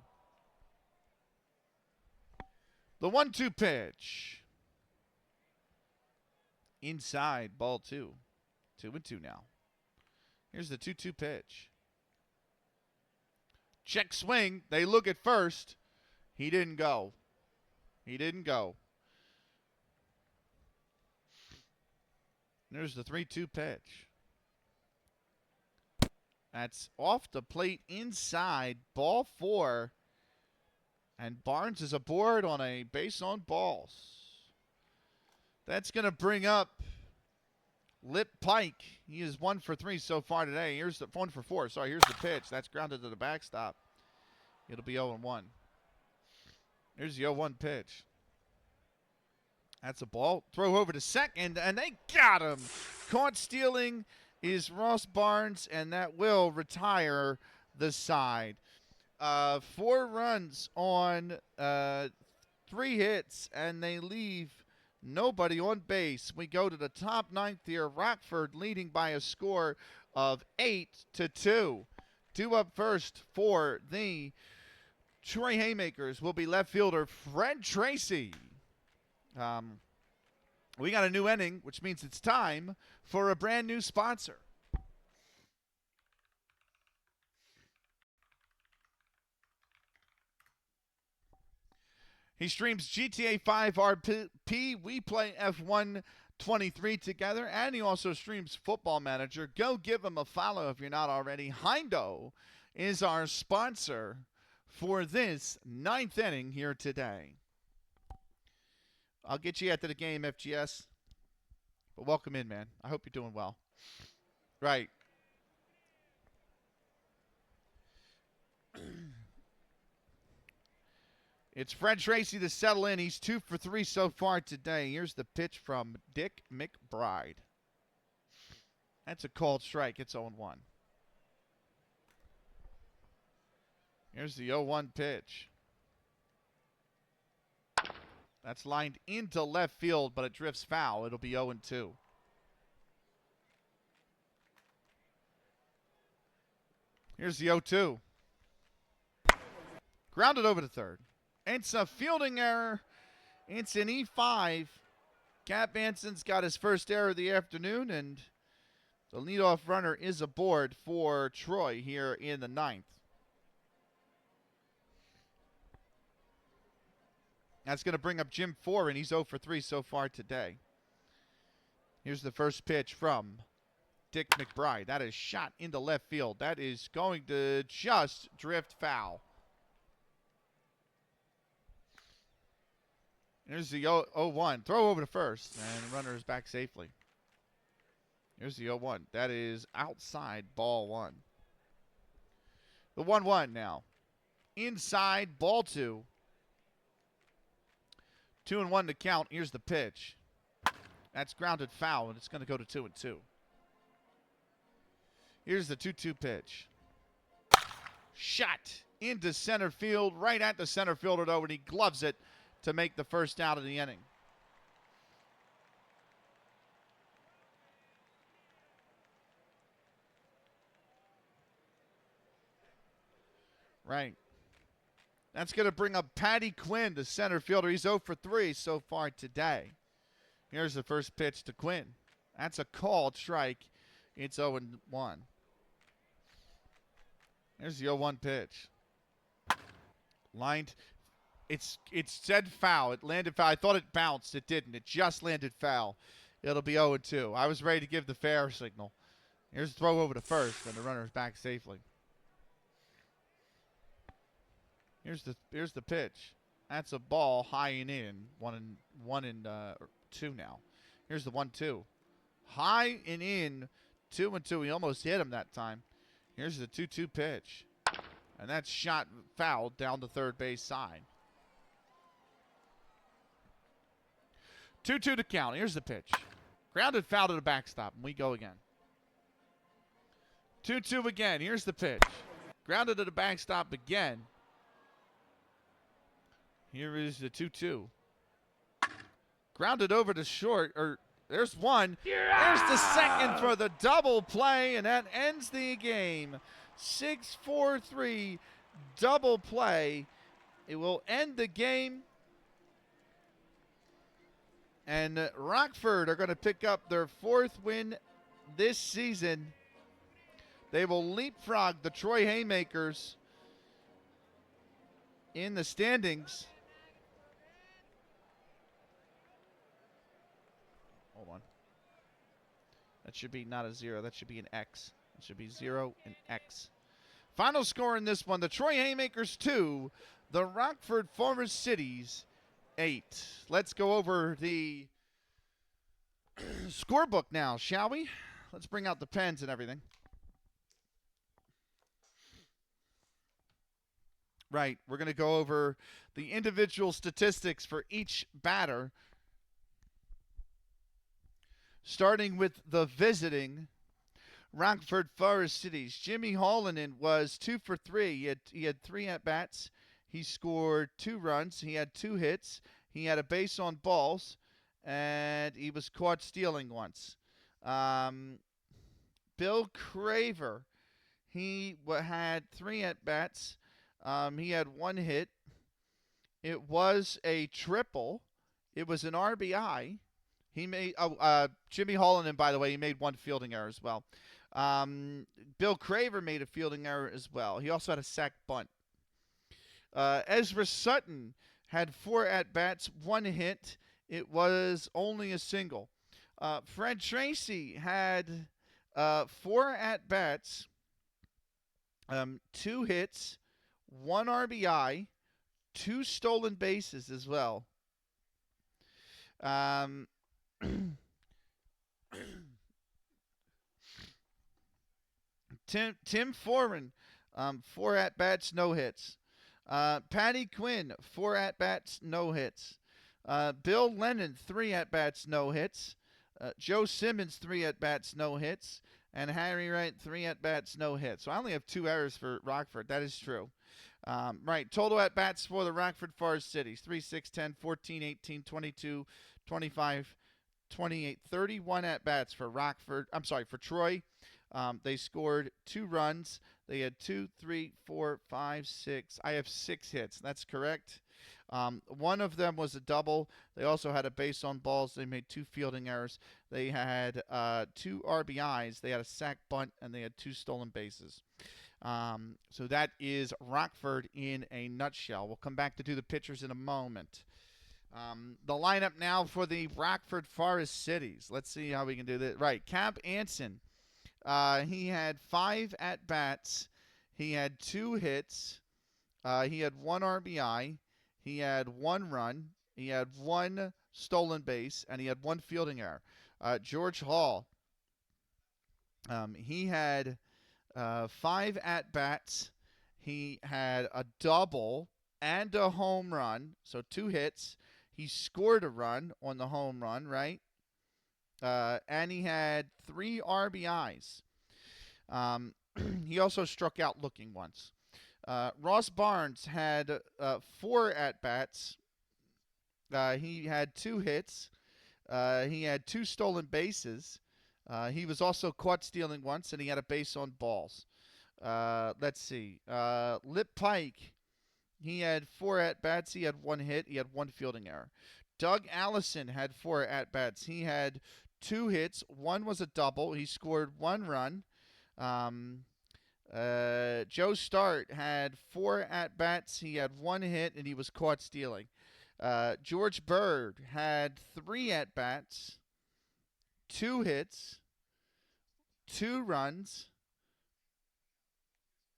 The 1-2 pitch. Inside, ball 2. 2-2 now. Here's the 2-2 pitch. Check swing. They look at first. He didn't go. There's the 3-2 pitch. That's off the plate inside, ball 4. And Barnes is aboard on a base on balls. That's going to bring up Lip Pike. He is 1 for 3 so far today. Here's the 1 for 4. Sorry, here's the pitch. That's grounded to the backstop. It'll be 0-1. Here's the 0-1 pitch. That's a ball. Throw over to second, and they got him. Caught stealing is Ross Barnes, and that will retire the side. 4 runs on 3 hits, and they leave nobody on base. We go to the top 9th here. Rockford leading by a score of 8-2. 2 up first for the Troy Haymakers will be left fielder Fred Tracy. We got a new inning, which means it's time for a brand new sponsor. He streams GTA 5 RP. We play F1 23 together, and he also streams Football Manager. Go give him a follow if you're not already. Heindo is our sponsor for this 9th inning here today. I'll get you after the game, FGS. But welcome in, man. I hope you're doing well. Right. It's Fred Tracy to settle in. He's 2 for 3 so far today. Here's the pitch from Dick McBride. That's a called strike. It's 0-1. Here's the 0-1 pitch. That's lined into left field, but it drifts foul. It'll be 0-2. Here's the 0-2. Grounded over to third. It's a fielding error. It's an E5. Cap Anson's got his first error of the afternoon, and the leadoff runner is aboard for Troy here in the 9th. That's going to bring up Jim 4, and he's 0 for 3 so far today. Here's the first pitch from Dick McBride. That is shot into left field. That is going to just drift foul. Here's the 0-1. Throw over to first, and the runner is back safely. Here's the 0-1. That is outside, ball 1. The 1-1 now. Inside, ball 2. 2-1 to count. Here's the pitch. That's grounded foul, and it's going to go to 2-2. Here's the 2-2 pitch. Shot into center field, right at the center fielder, though, and he gloves it to make the first out of the inning. Right. That's going to bring up Patty Quinn, the center fielder. He's 0 for 3 so far today. Here's the first pitch to Quinn. That's a called strike. It's 0-1. Here's the 0-1 pitch. Lined. It's said foul. It landed foul. I thought it bounced. It didn't. It just landed foul. It'll be 0-2. I was ready to give the fair signal. Here's the throw over to first, and the runner's back safely. Here's the pitch. That's a ball high and in. 1-2 now. Here's the 1-2. High and in. 2-2. He almost hit him that time. Here's the 2-2 pitch. And that's shot foul down the third base side. 2-2 to count. Here's the pitch. Grounded foul to the backstop, and we go again. 2-2 again. Here's the pitch. Grounded to the backstop again. Here is the 2-2. Grounded over to short. There's one. There's the second for the double play, and that ends the game. 6-4-3 double play. It will end the game. And Rockford are going to pick up their 4th win this season. They will leapfrog the Troy Haymakers in the standings. Hold on. That should be not a 0. That should be an X. It should be 0 and X. Final score in this one, the Troy Haymakers 2, the Rockford Forest Citys 8. Let's go over the scorebook now, shall we? Let's bring out the pens and everything. Right, we're going to go over the individual statistics for each batter. Starting with the visiting Rockford Forest Citys. Jimmy Hallinan was 2 for 3. He had 3 at-bats. He scored 2 runs. He had 2 hits. He had a base on balls, and he was caught stealing once. Bill Craver, he had 3 at-bats. He had 1 hit. It was a triple. It was an RBI. He made Jimmy Hallinan, by the way, he made 1 fielding error as well. Bill Craver made a fielding error as well. He also had a sac bunt. Ezra Sutton had 4 at-bats, 1 hit. It was only a single. Fred Tracy had 4 at-bats, 2 hits, 1 RBI, 2 stolen bases as well. Tim Foreman, 4 at-bats, no hits. Patty Quinn, 4 at-bats, no hits. Bill Lennon, 3 at-bats, no hits. Joe Simmons, 3 at-bats, no hits. And Harry Wright, 3 at-bats, no hits. So I only have 2 errors for Rockford. That is true. Right, total at-bats for the Rockford Forest Citys. 3, 6, 10, 14, 18, 22, 25, 28, 31 at-bats for for Troy. They scored 2 runs. They had 2, 3, 4, 5, 6. I have 6 hits. That's correct. One of them was a double. They also had a base on balls. They made 2 fielding errors. They had 2 RBIs. They had a sac bunt, and they had 2 stolen bases. So that is Rockford in a nutshell. We'll come back to do the pitchers in a moment. The lineup now for the Rockford Forest Citys. Let's see how we can do this. Right, Cap Anson. He had 5 at-bats. He had 2 hits. He had 1 RBI. He had 1 run. He had 1 stolen base, and he had 1 fielding error. George Hall. He had 5 at-bats. He had a double and a home run, so 2 hits. He scored a run on the home run, right? And he had 3 RBIs. He also struck out looking once. Ross Barnes had 4 at-bats. He had 2 hits. He had 2 stolen bases. He was also caught stealing once, and he had a base on balls. Let's see. Lip Pike, he had 4 at-bats. He had 1 hit. He had 1 fielding error. Doug Allison had 4 at-bats. He had 2 hits. 1 was a double. He scored 1 run. Joe Start had 4 at-bats. He had 1 hit, and he was caught stealing. George Bird had 3 at-bats, 2 hits, 2 runs.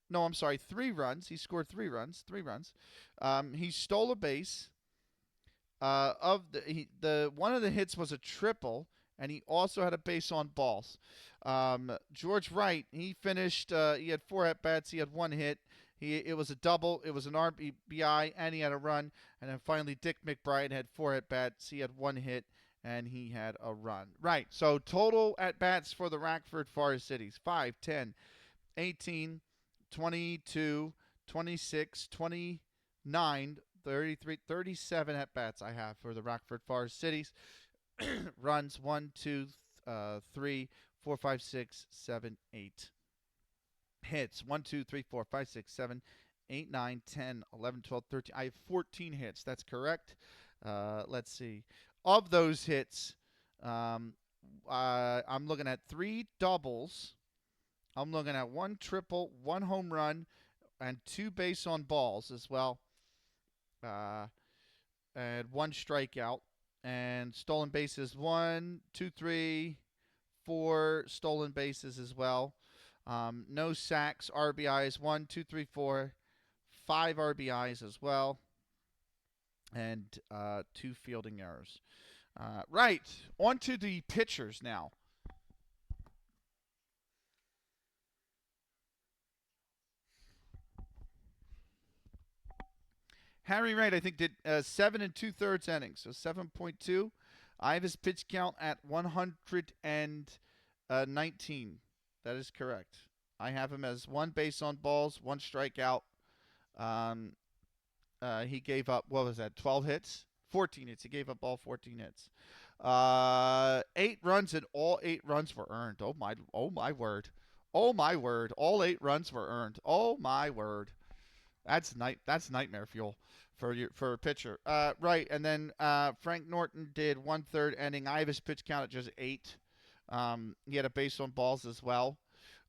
No, I'm sorry, 3 runs. He scored 3 runs. He stole a base. One of the hits was a triple, and he also had a base on balls. George Wright, he finished. He had 4 at-bats. He had 1 hit. It was a double. It was an RBI, and he had a run. And then finally, Dick McBride had 4 at-bats. He had 1 hit, and he had a run. Right, so total at-bats for the Rockford Forest Citys: 5, 10, 18, 22, 26, 29, 37 at bats I have for the Rockford Forest Citys. Runs 1, 2, 3, 4, 5, 6, 7, 8. Hits 1, 2, 3, 4, 5, 6, 7, 8, 9, 10, 11, 12, 13. I have 14 hits. That's correct. Let's see. Of those hits, I'm looking at 3 doubles. I'm looking at 1 triple, 1 home run, and 2 base on balls as well. And 1 strikeout. And stolen bases 1, 2, 3, 4 stolen bases as well. No sacks, RBIs 1, 2, 3, 4, 5 RBIs as well, and 2 fielding errors. Right, on to the pitchers now. Harry Wright, I think, did 7 2/3 innings, so 7.2. I have his pitch count at 119. That is correct. I have him as 1 base on balls, 1 strikeout. He gave up, what was that, 12 hits? 14 hits. He gave up all 14 hits. 8 runs, and all 8 runs were earned. Oh my word. Oh my word. All 8 runs were earned. Oh my word. That's nightmare fuel for a pitcher. Right, and then Frank Norton did 1/3 inning. I have his pitch count at just 8. He had a base on balls as well.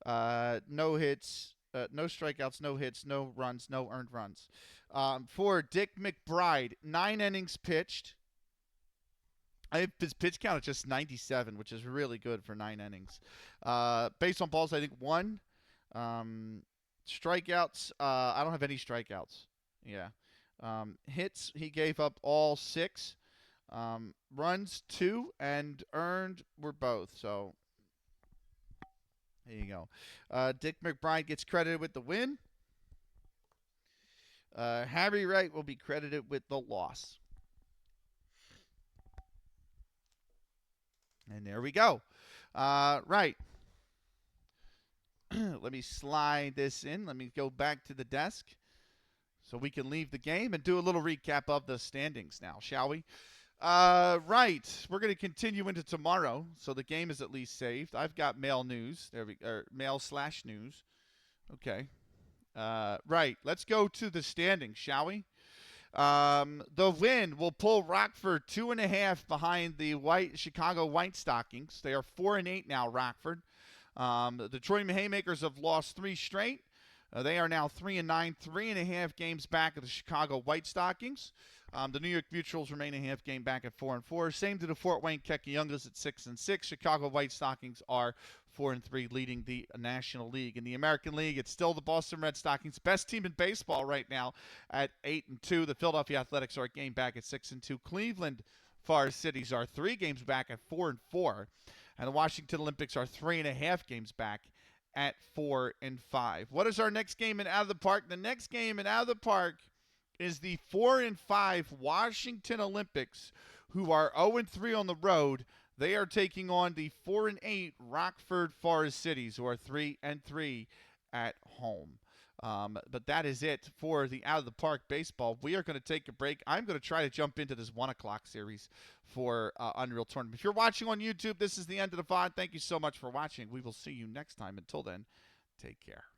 No hits, no strikeouts, no hits, no runs, no earned runs. For Dick McBride, 9 innings pitched. I have his pitch count at just 97, which is really good for 9 innings. Based on balls, I think 1. Strikeouts, I don't have any strikeouts. Yeah. Hits, he gave up all 6. Runs 2, and earned were both. So there you go. Dick McBride gets credited with the win. Harry Wright will be credited with the loss. And there we go. Right. Let me slide this in. Let me go back to the desk so we can leave the game and do a little recap of the standings now, shall we? Right. We're going to continue into tomorrow, so the game is at least saved. I've got mail news. Mail/news. Okay. Right. Let's go to the standings, shall we? The win will pull Rockford 2.5 behind the Chicago White Stockings. They are 4-8 now, Rockford. The Detroit Haymakers have lost 3 straight. They are now 3-9, 3.5 games back of the Chicago White Stockings. The New York Mutuals remain a half game back at 4-4. Same to the Fort Wayne Kekiungas at 6-6. Chicago White Stockings are 4-3, leading the National League. In the American League, it's still the Boston Red Stockings, best team in baseball right now at 8-2. The Philadelphia Athletics are a game back at 6-2. Cleveland Forest Citys are 3 games back at 4-4. And the Washington Olympics are 3.5 games back at 4-5. What is our next game in Out of the Park? The next game in Out of the Park is the 4-5 Washington Olympics, who are 0-3 on the road. They are taking on the 4-8 Rockford Forest Citys, who are 3-3 at home. But that is it for the Out of the Park baseball. We are going to take a break. I'm going to try to jump into this 1 o'clock series for Unreal Tournament. If you're watching on YouTube, this is the end of the VOD. Thank you so much for watching. We will see you next time. Until then, take care.